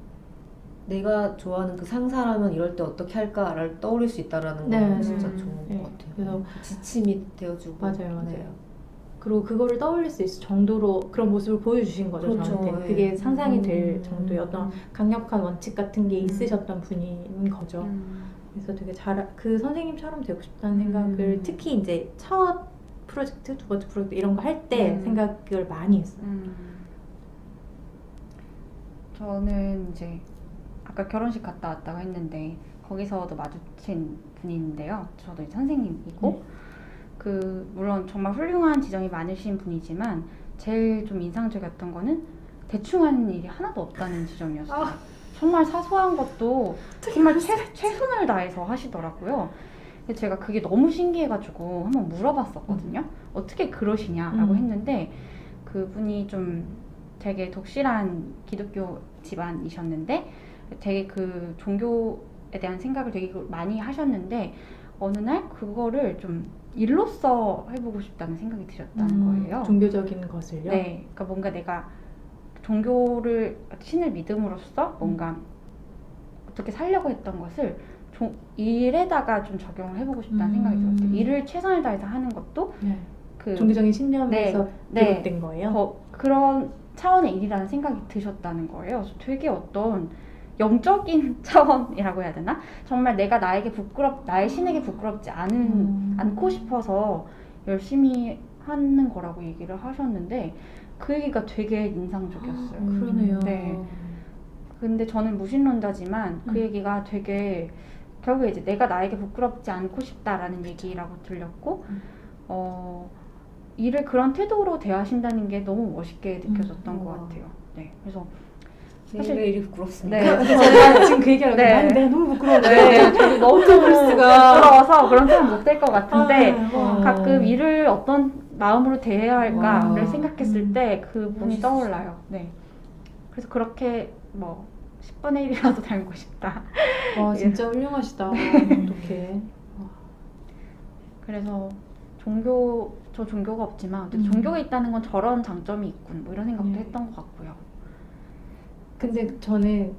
내가 좋아하는 그 상사라면 이럴 때 어떻게 할까를 떠올릴 수 있다라는 건 네. 진짜 좋은 네. 것 같아요. 그래서 지침이 되어주고. 맞아요. 네. 그리고 그거를 떠올릴 수 있을 정도로 그런 모습을 보여주신 거죠. 그렇죠. 저한테. 네. 그게 상상이 될 정도의 어떤 강력한 원칙 같은 게 있으셨던 분인 거죠. 그래서 되게 그 선생님처럼 되고 싶다는 생각을 특히 이제 첫 프로젝트, 두 번째 프로젝트 이런 거 할 때 생각을 많이 했어요. 저는 이제 아까 결혼식 갔다 왔다고 했는데 거기서도 마주친 분인데요. 저도 이제 선생님이고 물론 정말 훌륭한 지정이 많으신 분이지만 제일 좀 인상적이었던 거는 대충 하는 일이 하나도 없다는 지점이었어요. 정말 사소한 것도 정말 최선을 다해서 하시더라고요. 그래서 제가 그게 너무 신기해가지고 한번 물어봤었거든요. 어떻게 그러시냐라고 했는데 그분이 좀 되게 독실한 기독교 집안이셨는데 되게 그 종교에 대한 생각을 되게 많이 하셨는데 어느 날 그거를 좀 일로서 해보고 싶다는 생각이 드셨다는 거예요. 종교적인 것을요? 네, 그러니까 뭔가 내가 신을 믿음으로써 뭔가 어떻게 살려고 했던 것을 일에다가 좀 적용을 해보고 싶다는 생각이 들었어요. 일을 최선을 다해서 하는 것도 그 종교적인 신념에서 네. 비롯된 거예요? 그런 차원의 일이라는 생각이 드셨다는 거예요. 그래서 되게 어떤 영적인 차원이라고 해야 되나? 정말 내가 나의 신에게 부끄럽지 않고 싶어서 열심히 하는 거라고 얘기를 하셨는데 그 얘기가 되게 인상적이었어요. 그러네요. 네. 근데 저는 무신론자지만 그 얘기가 되게 결국에 이제 내가 나에게 부끄럽지 않고 싶다라는 얘기라고 들렸고 일을 그런 태도로 대하신다는 게 너무 멋있게 느껴졌던 것 같아요. 네, 그래서 사실 왜 일이 부끄럽습니까? 네, 제가 지금 그 얘기하려고 네. 내가 너무 부끄러워. 네, 저도 너무 부끄러워서 그런 사람 못 될 것 같은데 와. 가끔 일을 어떤 마음으로 대해야 할까를 와. 생각했을 때 그분이 멋있으시다. 떠올라요. 네, 그래서 그렇게 10분의 1이라도 닮고 싶다. 와 진짜 훌륭하시다. 어떡해. 그래서 저 종교가 없지만 어쨌든 종교가 있다는 건 저런 장점이 있군 이런 생각도 했던 것 같고요. 근데 저는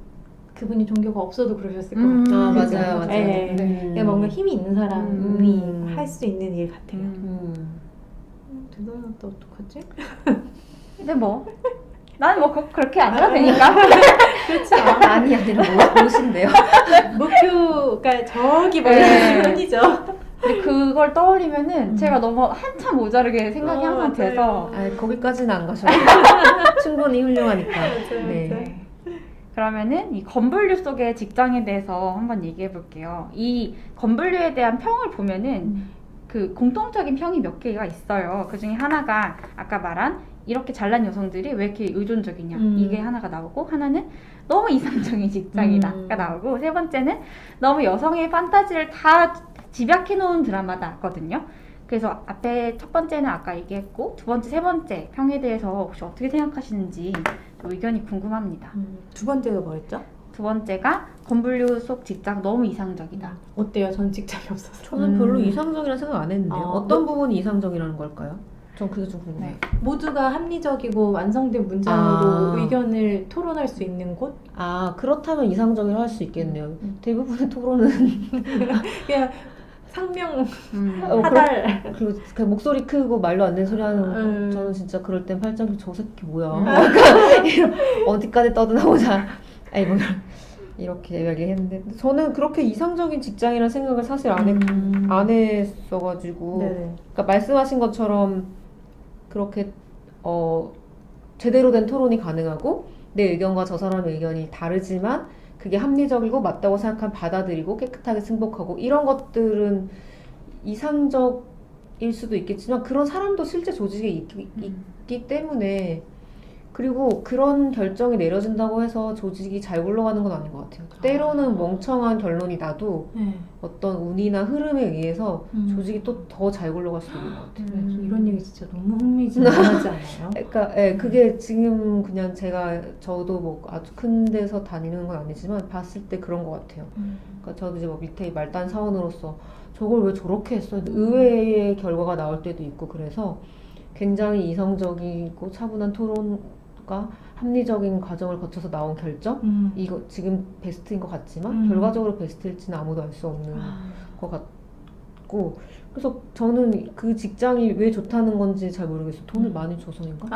그분이 종교가 없어도 그러셨을 것 같아요. 아 그죠? 맞아요. 네. 그냥 뭔가 힘이 있는 사람이 할 수 있는 일 같아요. 대단하다. 어떡하지? 근데 나는 그렇게 안 해도 되니까. 그렇지 아니 아니라 무엇인데요? 목표가 저기 네. 멀리죠. 근데 그걸 떠올리면은 제가 너무 한참 모자르게 생각이 항상 맞아요. 돼서 거기까지는 안 가셔도 충분히 훌륭하니까. 네. 그러면은 이 건분류 속의 직장에 대해서 한번 얘기해 볼게요. 이 건분류에 대한 평을 보면은 그 공통적인 평이 몇 개가 있어요. 그 중에 하나가 아까 말한 이렇게 잘난 여성들이 왜 이렇게 의존적이냐 이게 하나가 나오고 하나는 너무 이상적인 직장이다가 나오고 세 번째는 너무 여성의 판타지를 다 집약해 놓은 드라마다거든요. 그래서 앞에 첫 번째는 아까 얘기했고 두 번째, 세 번째 평에 대해서 혹시 어떻게 생각하시는지 의견이 궁금합니다. 두 번째가 뭐였죠? 두 번째가 건분류 속 직장 너무 이상적이다. 어때요? 전 직장이 없어서. 저는 별로 이상적이라는 생각 안 했는데요. 아, 어떤 부분이 이상적이라는 걸까요? 전 그게 좀 궁금해요. 모두가 합리적이고 완성된 문장으로 아. 의견을 토론할 수 있는 곳? 아 그렇다면 이상적이라 할 수 있겠네요. 대부분의 토론은 그냥 상명 그리고 그 목소리 크고 말도 안 되는 소리 하는 거 저는 진짜 그럴 땐 팔짱 저 새끼 뭐야 어디까지 떠드나보자 아니 이렇게 이야기했는데 저는 그렇게 이상적인 직장이라는 생각을 사실 안 했어가지고 네네. 그러니까 말씀하신 것처럼 그렇게 제대로 된 토론이 가능하고 내 의견과 저 사람의 의견이 다르지만 그게 합리적이고 맞다고 생각하면 받아들이고 깨끗하게 승복하고 이런 것들은 이상적일 수도 있겠지만 그런 사람도 실제 조직에 있기 때문에 그리고 그런 결정이 내려진다고 해서 조직이 잘 굴러가는 건 아닌 것 같아요. 때로는 멍청한 결론이 나도 네. 어떤 운이나 흐름에 의해서 조직이 또 음. 더 잘 굴러갈 수 있는 것 같아요. 이런 얘기 진짜 너무 흥미진진하지 않아요? 그러니까 그게 지금 그냥 저도 뭐 아주 큰 데서 다니는 건 아니지만 봤을 때 그런 것 같아요. 그러니까 저도 이제 뭐 밑에 말단 사원으로서 저걸 왜 저렇게 했어? 의외의 결과가 나올 때도 있고 그래서 굉장히 이성적이고 차분한 토론과 합리적인 과정을 거쳐서 나온 결정? 이거 지금 베스트인 것 같지만 결과적으로 베스트일지는 아무도 알 수 없는 것 같고 그래서 저는 그 직장이 왜 좋다는 건지 잘 모르겠어요. 돈을 많이 줘서인가?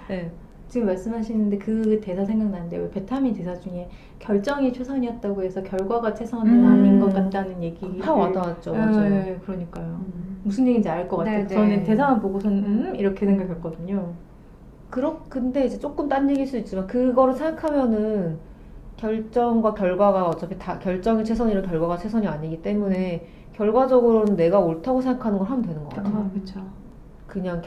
네. 지금 말씀하시는데 그 대사 생각나는데 왜 베타민 대사 중에 결정이 최선이었다고 해서 결과가 최선은 아닌 것 같다는 얘기 다 와닿았죠. 맞아요. 네, 그러니까요. 무슨 얘기인지 알 것 같아요. 네네. 저는 대사만 보고서는 이렇게 생각했거든요. 근데 이제 조금 딴 얘기일 수 있지만 그거를 생각하면은 결정과 결과가 어차피 다 결정이 최선이라 결과가 최선이 아니기 때문에 결과적으로는 내가 옳다고 생각하는 걸 하면 되는 것 같아요. 그렇죠. 그냥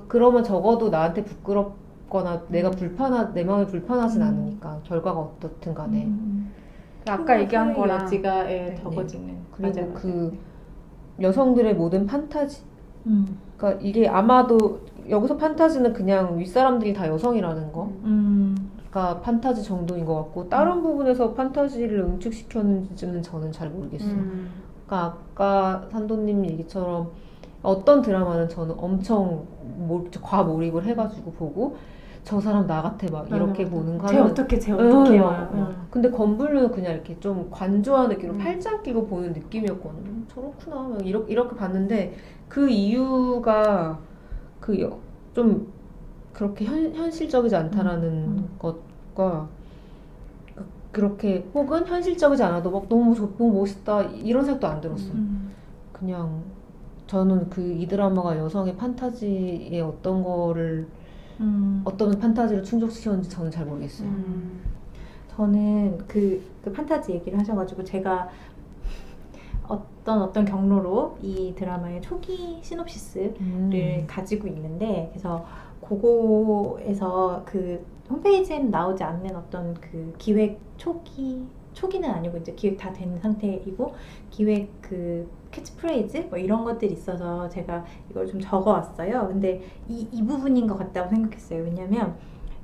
그러면 적어도 나한테 부끄럽거나 내 마음이 불편하진 않으니까 결과가 어떻든 간에 아까 얘기한 거랑 여지가 네. 적어지는. 그리고 맞아요. 그 여성들의 모든 판타지 음. 그러니까 이게 아마도 여기서 판타지는 그냥 윗사람들이 다 여성이라는 거 가 판타지 정도인 것 같고 다른 부분에서 판타지를 응축시켰는지는 저는 잘 모르겠어요. 그러니까 아까 산도님 얘기처럼 어떤 드라마는 저는 엄청 과몰입을 해가지고 보고 저 사람 나 같아 막 이렇게 보는 거 쟤 하면 어떻게 근데 건블루는 그냥 이렇게 좀 관조한 느낌으로 팔짱 끼고 보는 느낌이었거든요. 저렇구나 막 이렇게 봤는데 그 이유가 좀 그렇게 현실적이지 않다라는 것과 그렇게 혹은 현실적이지 않아도 막 너무 멋있다 이런 생각도 안 들었어요. 그냥 저는 이 드라마가 여성의 판타지의 어떤 판타지를 충족시켰는지 저는 잘 모르겠어요. 저는 그 판타지 얘기를 하셔가지고 제가 어떤 경로로 이 드라마의 초기 시놉시스를 가지고 있는데 그래서 그거에서 그 홈페이지에는 나오지 않는 어떤 그 기획 초기는 아니고 이제 기획 다 된 상태이고 기획 그 캐치프레이즈 뭐 이런 것들이 있어서 제가 이걸 좀 적어왔어요. 근데 이 부분인 것 같다고 생각했어요. 왜냐면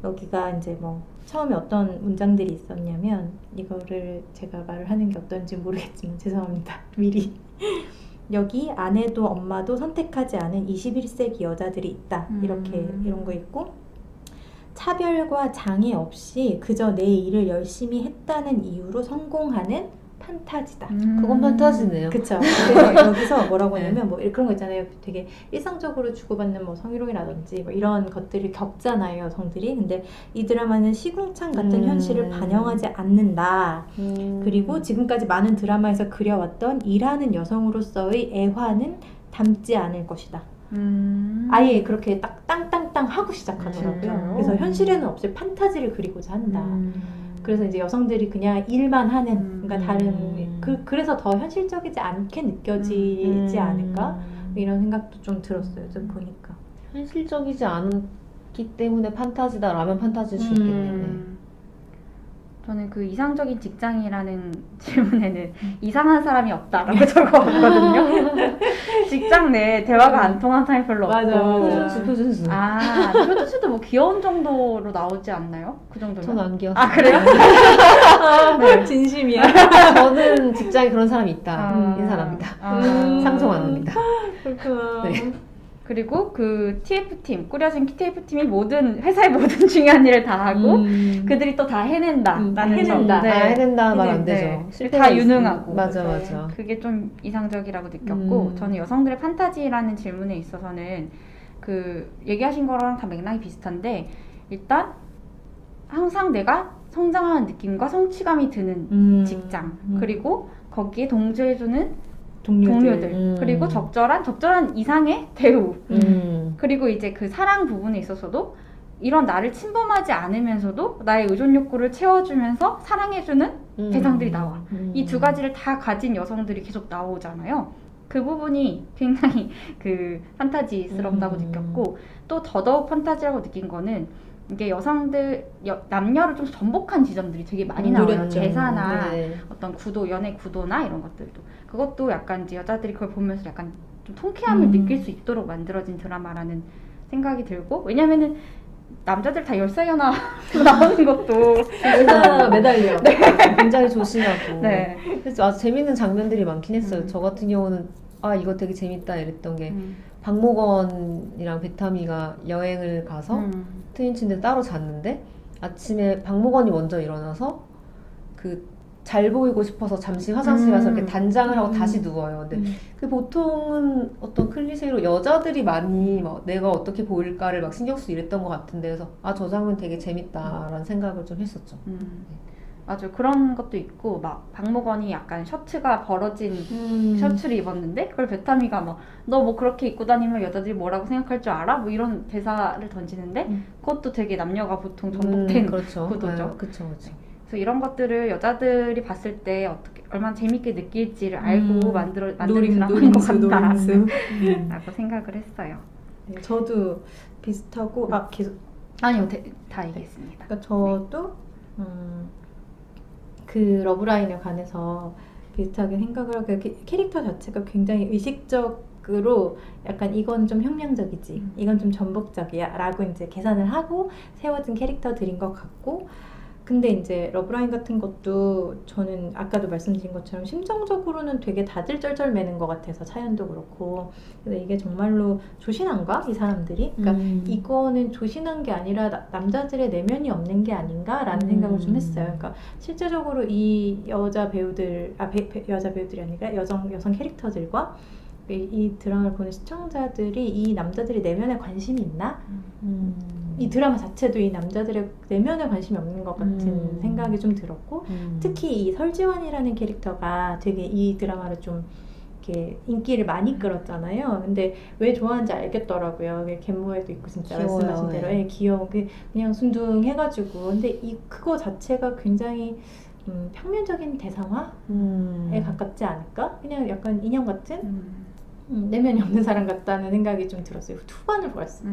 여기가 이제 뭐 처음에 어떤 문장들이 있었냐면 이거를 제가 말을 하는 게 어떤지 모르겠지만 죄송합니다. 미리 여기 아내도 엄마도 선택하지 않은 21세기 여자들이 있다. 이런 거 있고 차별과 장애 없이 그저 내 일을 열심히 했다는 이유로 성공하는 판타지다. 그건 판타지네요. 그쵸. 그래서 여기서 뭐라고 하냐면 뭐 그런 거 있잖아요. 되게 일상적으로 주고받는 뭐 성희롱이라든지 뭐 이런 것들을 겪잖아요, 여성들이. 근데 이 드라마는 시궁창 같은 현실을 반영하지 않는다. 그리고 지금까지 많은 드라마에서 그려왔던 일하는 여성으로서의 애화는 담지 않을 것이다. 아예 그렇게 딱 땅땅땅 하고 시작하더라고요. 그래서 현실에는 없을 판타지를 그리고자 한다. 그래서 이제 여성들이 그냥 일만 하는, 그러니까 다른 그래서 더 현실적이지 않게 느껴지지 않을까 이런 생각도 좀 들었어요. 좀 보니까 현실적이지 않기 때문에 판타지다라면 판타지일 수 있겠네요. 저는 그 이상적인 직장이라는 질문에는 이상한 사람이 없다라고 적어봤거든요. 직장 내에 대화가 안 통한 사람이 별로 없고. 표준수. 표준수도 뭐 귀여운 정도로 나오지 않나요? 그 정도면? 전 안 귀여웠어요. 그래요? 네. 진심이야. 저는 직장에 그런 사람이 있다. 인사합니다. 상종 안 합니다. 그렇구나. 네. 그리고 그 TF팀, 꾸려진 TF팀이 회사의 모든 중요한 일을 다 하고 그들이 또 다 해낸다라는 해낸다. 점. 해낸다 말 안 네. 되죠. 다 유능하고. 맞아. 그게 좀 이상적이라고 느꼈고 저는 여성들의 판타지라는 질문에 있어서는 그 얘기하신 거랑 다 맥락이 비슷한데 일단 항상 내가 성장하는 느낌과 성취감이 드는 직장, 그리고 거기에 동조해주는 동료들, 그리고 적절한 이상의 대우, 그리고 이제 그 사랑 부분에 있어서도 이런 나를 침범하지 않으면서도 나의 의존 욕구를 채워주면서 사랑해주는 대상들이 나와. 이 두 가지를 다 가진 여성들이 계속 나오잖아요. 그 부분이 굉장히 그 판타지스럽다고 느꼈고, 또 더더욱 판타지라고 느낀 거는 이게 남녀를 좀 전복한 지점들이 되게 많이 나와요. 노렸죠. 대사나 네. 어떤 구도, 연애 구도나 이런 것들도. 그것도 약간 이제 여자들이 그걸 보면서 약간 좀 통쾌함을 느낄 수 있도록 만들어진 드라마라는 생각이 들고, 왜냐면은 남자들 다 열사연하 나오는 것도 매달려. 굉장히 조심하고. 네. 그래서 아주 재밌는 장면들이 많긴 했어요. 저 같은 경우는 이거 되게 재밌다 이랬던 게 박모건이랑 베타미가 여행을 가서 트윈 침대 따로 잤는데 아침에 박모건이 먼저 일어나서 그 잘 보이고 싶어서 잠시 화장실 가서 이렇게 단장을 하고 다시 누워요. 근데 그 보통은 어떤 클리셰로 여자들이 많이 막 내가 어떻게 보일까를 막 신경 쓰고 이랬던 것 같은데, 그래서 저 장면 되게 재밌다라는 생각을 좀 했었죠. 맞아요. 그런 것도 있고, 막 박모건이 약간 셔츠가 벌어진 셔츠를 입었는데 그걸 베타미가 막 너 뭐 그렇게 입고 다니면 여자들이 뭐라고 생각할 줄 알아? 뭐 이런 대사를 던지는데 그것도 되게 남녀가 보통 전복된 그렇죠. 구도죠. 그렇죠. 그래서 이런 것들을 여자들이 봤을 때 어떻게 얼마나 재밌게 느낄지를 알고 만든 드라마인 것 같다 라고 생각을 했어요. 네, 저도 비슷하고 계속 아니요, 다 얘기했습니다. 그러니까 저도 그 러브라인에 관해서 비슷하게 생각을 하고, 캐릭터 자체가 굉장히 의식적으로 약간 이건 좀 혁명적이지, 이건 좀 전복적이야 라고 이제 계산을 하고 세워진 캐릭터들인 것 같고, 근데 이제 러브라인 같은 것도 저는 아까도 말씀드린 것처럼 심정적으로는 되게 다들 쩔쩔매는 것 같아서, 차연도 그렇고. 근데 이게 정말로 조신한가? 이 사람들이? 그러니까 이거는 조신한 게 아니라 남자들의 내면이 없는 게 아닌가라는 생각을 좀 했어요. 그러니까 실제적으로 이 여자 배우들, 여자 배우들이 아니라 여성 캐릭터들과 이 드라마를 보는 시청자들이 이 남자들의 내면에 관심이 있나? 이 드라마 자체도 이 남자들의 내면에 관심이 없는 것 같은 생각이 좀 들었고, 특히 이 설지원이라는 캐릭터가 되게 이 드라마를 좀 이렇게 인기를 많이 끌었잖아요. 근데 왜 좋아하는지 알겠더라고요. 겟모에도 있고 진짜 귀여워요. 말씀하신 대로 귀여운, 그냥 순둥해가지고. 근데 그거 자체가 굉장히 평면적인 대상화에 가깝지 않을까? 그냥 약간 인형 같은 내면이 없는 사람 같다는 생각이 좀 들었어요. 후반을 보았어요.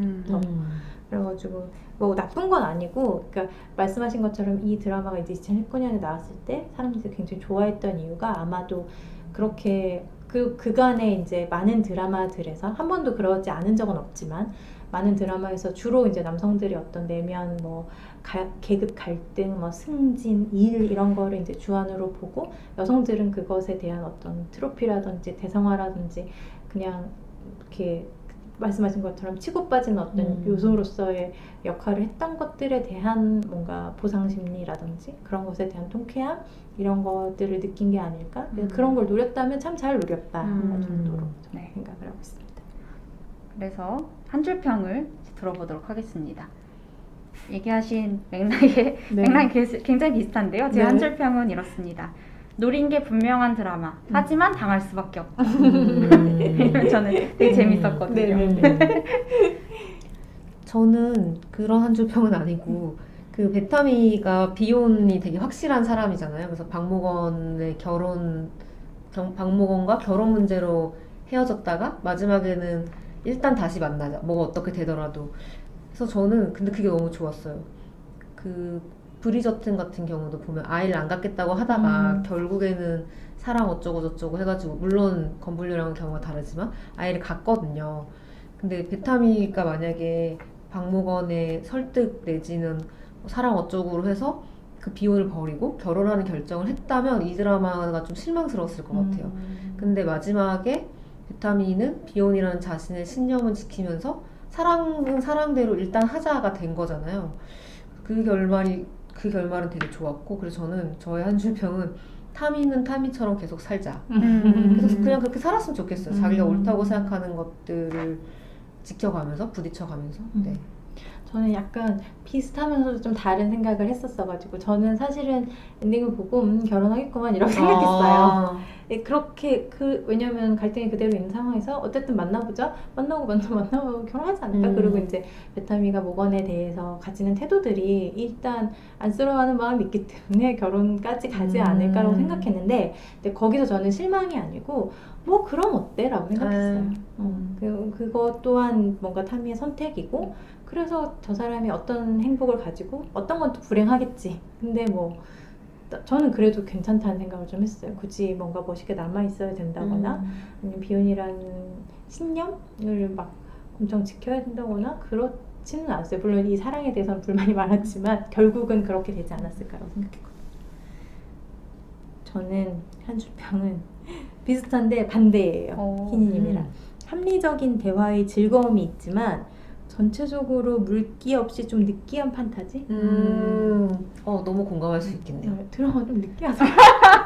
그래가지고 뭐 나쁜 건 아니고, 그러니까 말씀하신 것처럼 이 드라마가 이제 2019년에 나왔을 때 사람들이 굉장히 좋아했던 이유가 아마도 그렇게 그간에 이제 많은 드라마들에서 한 번도 그러지 않은 적은 없지만, 많은 드라마에서 주로 이제 남성들이 어떤 내면, 뭐 계급 갈등, 뭐 승진, 일 이런 거를 이제 주안으로 보고, 여성들은 그것에 대한 어떤 트로피라든지 대성화라든지 그냥 이렇게 말씀하신 것처럼 치고 빠진 어떤 요소로서의 역할을 했던 것들에 대한 뭔가 보상 심리라든지 그런 것에 대한 통쾌함, 이런 것들을 느낀 게 아닐까? 그런 걸 노렸다면 참 잘 노렸다 정도로 생각을 하고 있습니다. 그래서 한 줄 평을 들어보도록 하겠습니다. 얘기하신 맥락이 굉장히 비슷한데요. 제 한 줄 평은 이렇습니다. 노린 게 분명한 드라마, 하지만 당할 수밖에 없다. 저는 되게 재밌었거든요. 저는 그런 한 줄 평은 아니고, 그 베타미가 비혼이 되게 확실한 사람이잖아요. 그래서 박모건과 결혼 문제로 헤어졌다가 마지막에는 일단 다시 만나자, 뭐가 어떻게 되더라도. 그래서 저는 근데 그게 너무 좋았어요. 그 브리저튼 같은 경우도 보면 아이를 안 갖겠다고 하다가 결국에는 사랑 어쩌고 저쩌고 해가지고, 물론 건불류랑은 경우가 다르지만 아이를 갖거든요. 근데 베타미가 만약에 박모건의 설득 내지는 사랑 어쩌고로 해서 그 비혼을 버리고 결혼하는 결정을 했다면 이 드라마가 좀 실망스러웠을 것 같아요. 근데 마지막에 베타미는 비혼이라는 자신의 신념을 지키면서 사랑은 사랑대로 일단 하자가 된 거잖아요. 그 결말은 되게 좋았고, 그래서 저는 저의 한 줄 평은 타미는 타미처럼 계속 살자. 그래서 그냥 그렇게 살았으면 좋겠어요. 자기가 옳다고 생각하는 것들을 지켜가면서, 부딪혀가면서. 저는 약간 비슷하면서도 좀 다른 생각을 했었어가지고 저는 사실은 엔딩을 보고 결혼하겠구만 이렇게 생각했어요. 그렇게 왜냐면 갈등이 그대로 있는 상황에서 어쨌든 만나보자 만나고 결혼하지 않을까. 그리고 이제 베타미가 모건에 대해서 가지는 태도들이 일단 안쓰러워하는 마음이 있기 때문에 결혼까지 가지 않을까라고 생각했는데 근데 거기서 저는 실망이 아니고 뭐 그럼 어때? 라고 생각했어요. 그거 또한 뭔가 타미의 선택이고 그래서 저 사람이 어떤 행복을 가지고 어떤 건 또 불행하겠지. 근데 뭐 저는 그래도 괜찮다는 생각을 좀 했어요. 굳이 뭔가 멋있게 남아있어야 된다거나 아니면 비혼이라는 신념을 막 엄청 지켜야 된다거나 그렇지는 않았어요. 물론 이 사랑에 대해서는 불만이 많았지만 결국은 그렇게 되지 않았을까라고 생각했거든요. 저는 한줄평은 비슷한데 반대예요. 희니님이랑. 합리적인 대화의 즐거움이 있지만 전체적으로 물기 없이 좀 느끼한 판타지? 너무 공감할 수 있겠네요. 드라마 좀 느끼하다.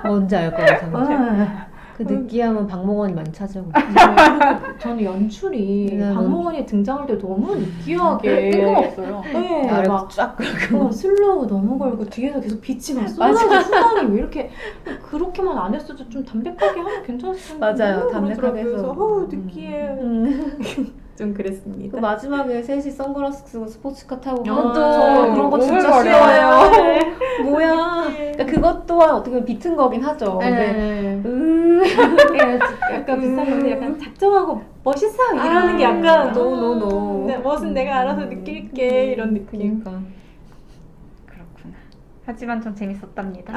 뭔지 알 것 같아요. 그 느끼함은 박몽원이 많이 차지하고 그리고 저는 연출이 박몽원이 등장할 때 너무 느끼하게 뜬금없어요. 네, 나를 막 쫙 그러고 슬로우 너무 걸고 뒤에서 계속 빛이 막 쏟아져. 후광이 왜 이렇게 그렇게만 안 했어도 좀 담백하게 하면 괜찮았을 텐데. 맞아요. 담백하게 그래서 해서. 느끼해. 좀 그랬습니다. 그 마지막에 셋이 선글라스 쓰고 스포츠카 타고 그것도 저 그런 거 진짜 오글거려. 싫어요. 뭐야? 그러니까 그것 또한 어떻게 보면 비튼 거긴 하죠. 근데 약간 비슷한 건데 약간 작정하고 멋있어 이러는 게 약간 노. 네, 멋은 내가 알아서 느낄게 이런 느낌. 그러니까. 그렇구나. 하지만 좀 재밌었답니다.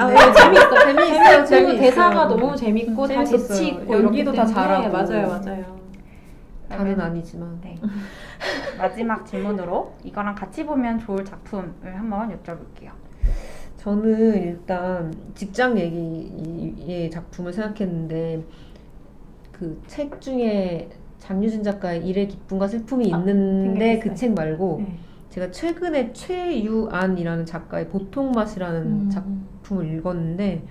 재밌어요. 대사가 너무 재밌고 다 재밌었어요. 재치 있고 연기도 다 이렇기 때문에 잘하고. 맞아요. 다는 아니지만. 네. 마지막 질문으로 이거랑 같이 보면 좋을 작품을 한번 여쭤볼게요. 저는 일단 직장 얘기의 작품을 생각했는데 그 책 중에 장유진 작가의 일의 기쁨과 슬픔이 있는데 그 책 말고 제가 최근에 최유안이라는 작가의 보통맛이라는 작품을 읽었는데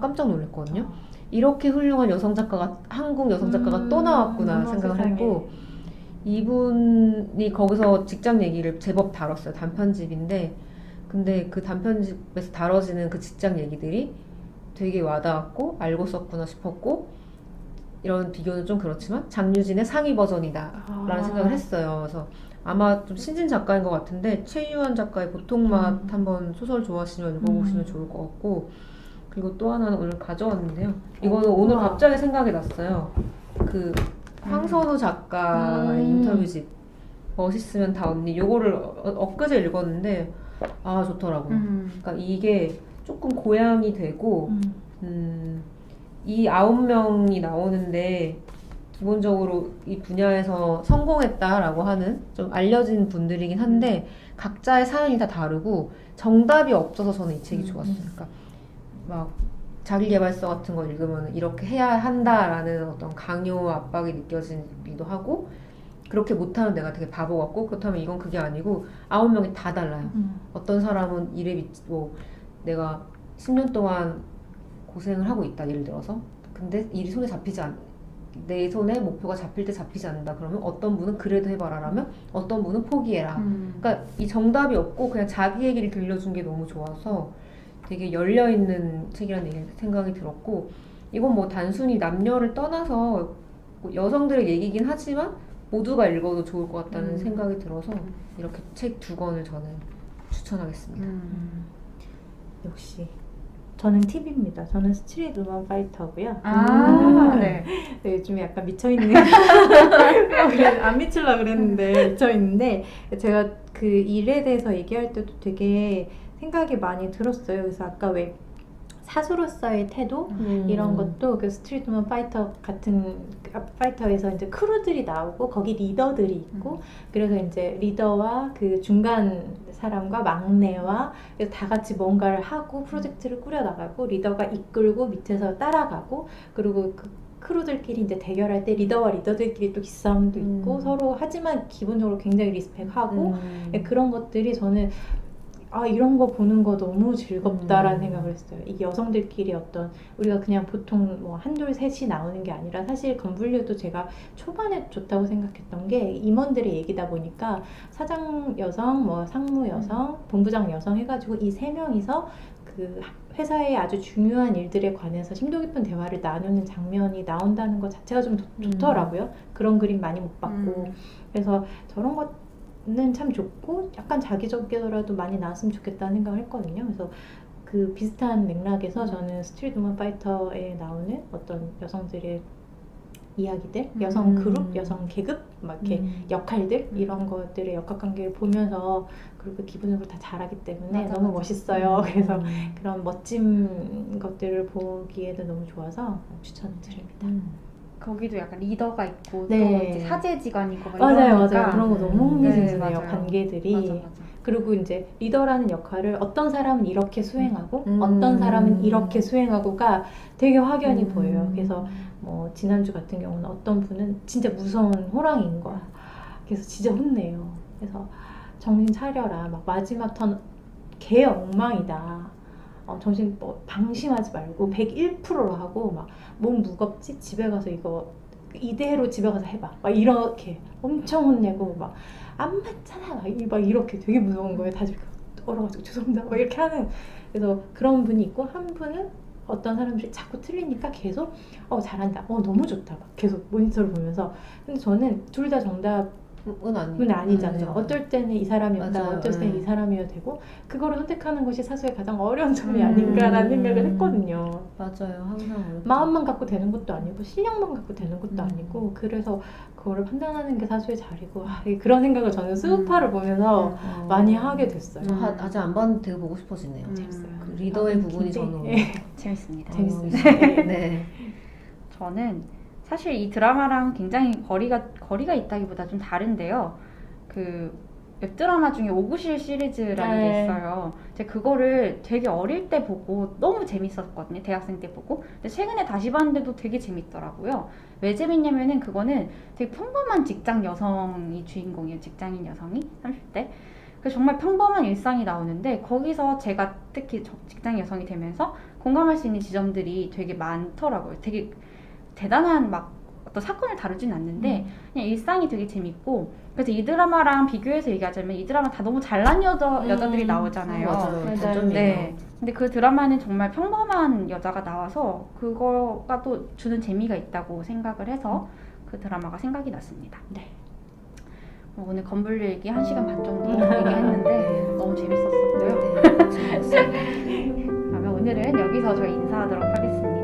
깜짝 놀랐거든요. 이렇게 훌륭한 여성 작가가 한국 여성 작가가 또 나왔구나 생각을 했고 이분이 거기서 직장 얘기를 제법 다뤘어요. 단편집인데 근데 그 단편집에서 다뤄지는 그 직장 얘기들이 되게 와닿았고 알고 썼구나 싶었고 이런 비교는 좀 그렇지만 장유진의 상위 버전이다 라는 생각을 했어요. 그래서 아마 좀 신진 작가인 것 같은데 최유한 작가의 보통맛 한번 소설 좋아하시면 읽어보시면 좋을 것 같고 그리고 또 하나는 오늘 가져왔는데요. 이거는 오늘 갑자기 생각이 났어요. 그 황선우 작가의 인터뷰집 멋있으면 다 언니 요거를 엊그제 읽었는데 좋더라고요. 그러니까 이게 조금 고양이 되고 이 9명이 나오는데 기본적으로 이 분야에서 성공했다라고 하는 좀 알려진 분들이긴 한데 각자의 사연이 다 다르고 정답이 없어서 저는 이 책이 좋았어요. 그러니까 막 자기계발서 같은 거 읽으면 이렇게 해야 한다라는 어떤 강요 압박이 느껴지기도 하고 그렇게 못하면 내가 되게 바보 같고 그렇다면 이건 그게 아니고 9명이 다 달라요. 어떤 사람은 일에 내가 10년 동안 고생을 하고 있다 예를 들어서 근데 일이 손에 잡히지 내 손에 목표가 잡힐 때 잡히지 않는다 그러면 어떤 분은 그래도 해봐라 라면 어떤 분은 포기해라. 그러니까 이 정답이 없고 그냥 자기 얘기를 들려준 게 너무 좋아서 되게 열려있는 책이라는 생각이 들었고 이건 뭐 단순히 남녀를 떠나서 여성들의 얘기긴 하지만 모두가 읽어도 좋을 것 같다는 생각이 들어서 이렇게 책 2권을 저는 추천하겠습니다. 역시 저는 팁입니다. 저는 스트릿 우먼 파이터고요. 네. 요즘에 약간 미쳐있는 안 미치려고 그랬는데 미쳐있는데 제가 그 일에 대해서 얘기할 때도 되게 생각이 많이 들었어요. 그래서 아까 왜 사수로서의 태도 이런 것도 그 스트리트 우먼 파이터 같은 파이터에서 이제 크루들이 나오고 거기 리더들이 있고 그래서 이제 리더와 그 중간 사람과 막내와 그래서 다 같이 뭔가를 하고 프로젝트를 꾸려나가고 리더가 이끌고 밑에서 따라가고 그리고 그 크루들끼리 이제 대결할 때 리더와 리더들끼리 또 기싸움도 있고 서로 하지만 기본적으로 굉장히 리스펙하고 그런 것들이 저는 이런 거 보는 거 너무 즐겁다라는 음. 생각을 했어요. 이 여성들끼리 어떤 우리가 그냥 보통 뭐 한둘 셋이 나오는 게 아니라 사실 건물류도 제가 초반에 좋다고 생각했던 게 임원들의 얘기다 보니까 사장 여성, 뭐 상무 여성, 본부장 여성 해가지고 이 세 명이서 그 회사의 아주 중요한 일들에 관해서 심도 깊은 대화를 나누는 장면이 나온다는 것 자체가 좀 좋더라고요. 그런 그림 많이 못 봤고 그래서 저런 것은 참 좋고 약간 자기적이더라도 많이 나왔으면 좋겠다는 생각을 했거든요. 그래서 그 비슷한 맥락에서 저는 스트리트 우먼 파이터에 나오는 어떤 여성들의 이야기들, 여성 그룹, 여성 계급, 막 이렇게 역할들 이런 것들의 역학관계를 보면서 그리고 기본적으로 다 잘하기 때문에 맞아, 너무 맞아. 멋있어요. 그래서 그런 멋진 것들을 보기에도 너무 좋아서 추천을 드립니다. 거기도 약간 리더가 있고 네. 또 이제 사제지간 있고 막 맞아요, 이러니까 맞아요. 그런 거 너무 흥미진진해요. 네, 맞아요. 관계들이. 맞아. 그리고 이제 리더라는 역할을 어떤 사람은 이렇게 수행하고 음. 어떤 사람은 이렇게 수행하고가 되게 확연히 보여요. 그래서 음. 뭐 지난주 같은 경우는 어떤 분은 진짜 무서운 호랑이인 거야. 그래서 진짜 혼내요. 그래서 정신 차려라. 막 마지막 턴 개 엉망이다. 정신 뭐 방심하지 말고 101%로 하고 막 몸 무겁지? 집에 가서 이거 이대로 집에 가서 해봐. 막 이렇게 엄청 혼내고 막 안 맞잖아. 막 이렇게 되게 무서운 거예요. 다들 얼어가지고 죄송합니다. 막 이렇게 하는. 그래서 그런 분이 있고 한 분은 어떤 사람들이 자꾸 틀리니까 계속 잘한다. 너무 좋다. 막 계속 모니터를 보면서. 근데 저는 둘 다 정답은 아니잖아요. 어떨 때는 이 사람이었다. 맞아요. 어떨 때는 이 사람이어야 되고 그거를 선택하는 것이 사수의 가장 어려운 점이 아닌가라는 생각을 했거든요. 맞아요. 항상 어렵죠. 마음만 갖고 되는 것도 아니고 실력만 갖고 되는 것도 아니고 그래서 그거를 판단하는 게 사수의 자리고 그런 생각을 저는 수우파를 보면서 많이 하게 됐어요. 아직 안 봤는데 되게 보고 싶어지네요. 재밌어요. 그 리더의 부분이 저는 오늘 재밌습니다. 재밌습니다. 네. 저는 사실 이 드라마랑 굉장히 거리가 있다기보다 좀 다른데요. 그 웹드라마 중에 오구실 시리즈라는 게 있어요. 제가 그거를 되게 어릴 때 보고 너무 재밌었거든요. 대학생 때 보고. 근데 최근에 다시 봤는데도 되게 재밌더라고요. 왜 재밌냐면은 그거는 되게 평범한 직장 여성이 주인공이에요. 직장인 여성이 30대. 그 정말 평범한 일상이 나오는데 거기서 제가 특히 직장 여성이 되면서 공감할 수 있는 지점들이 되게 많더라고요. 되게 대단한 막 어떤 사건을 다루진 않는데 그냥 일상이 되게 재밌고 그래서 이 드라마랑 비교해서 얘기하자면 이 드라마 다 너무 잘난 여자들이 나오잖아요. 맞아요. 네. 근데 그 드라마는 정말 평범한 여자가 나와서 그거가 또 주는 재미가 있다고 생각을 해서 그 드라마가 생각이 났습니다. 네. 오늘 건물류 얘기 1시간 반 정도 얘기했는데 너무 재밌었었고요. 네. 그러면 오늘은 여기서 저희 인사하도록 하겠습니다.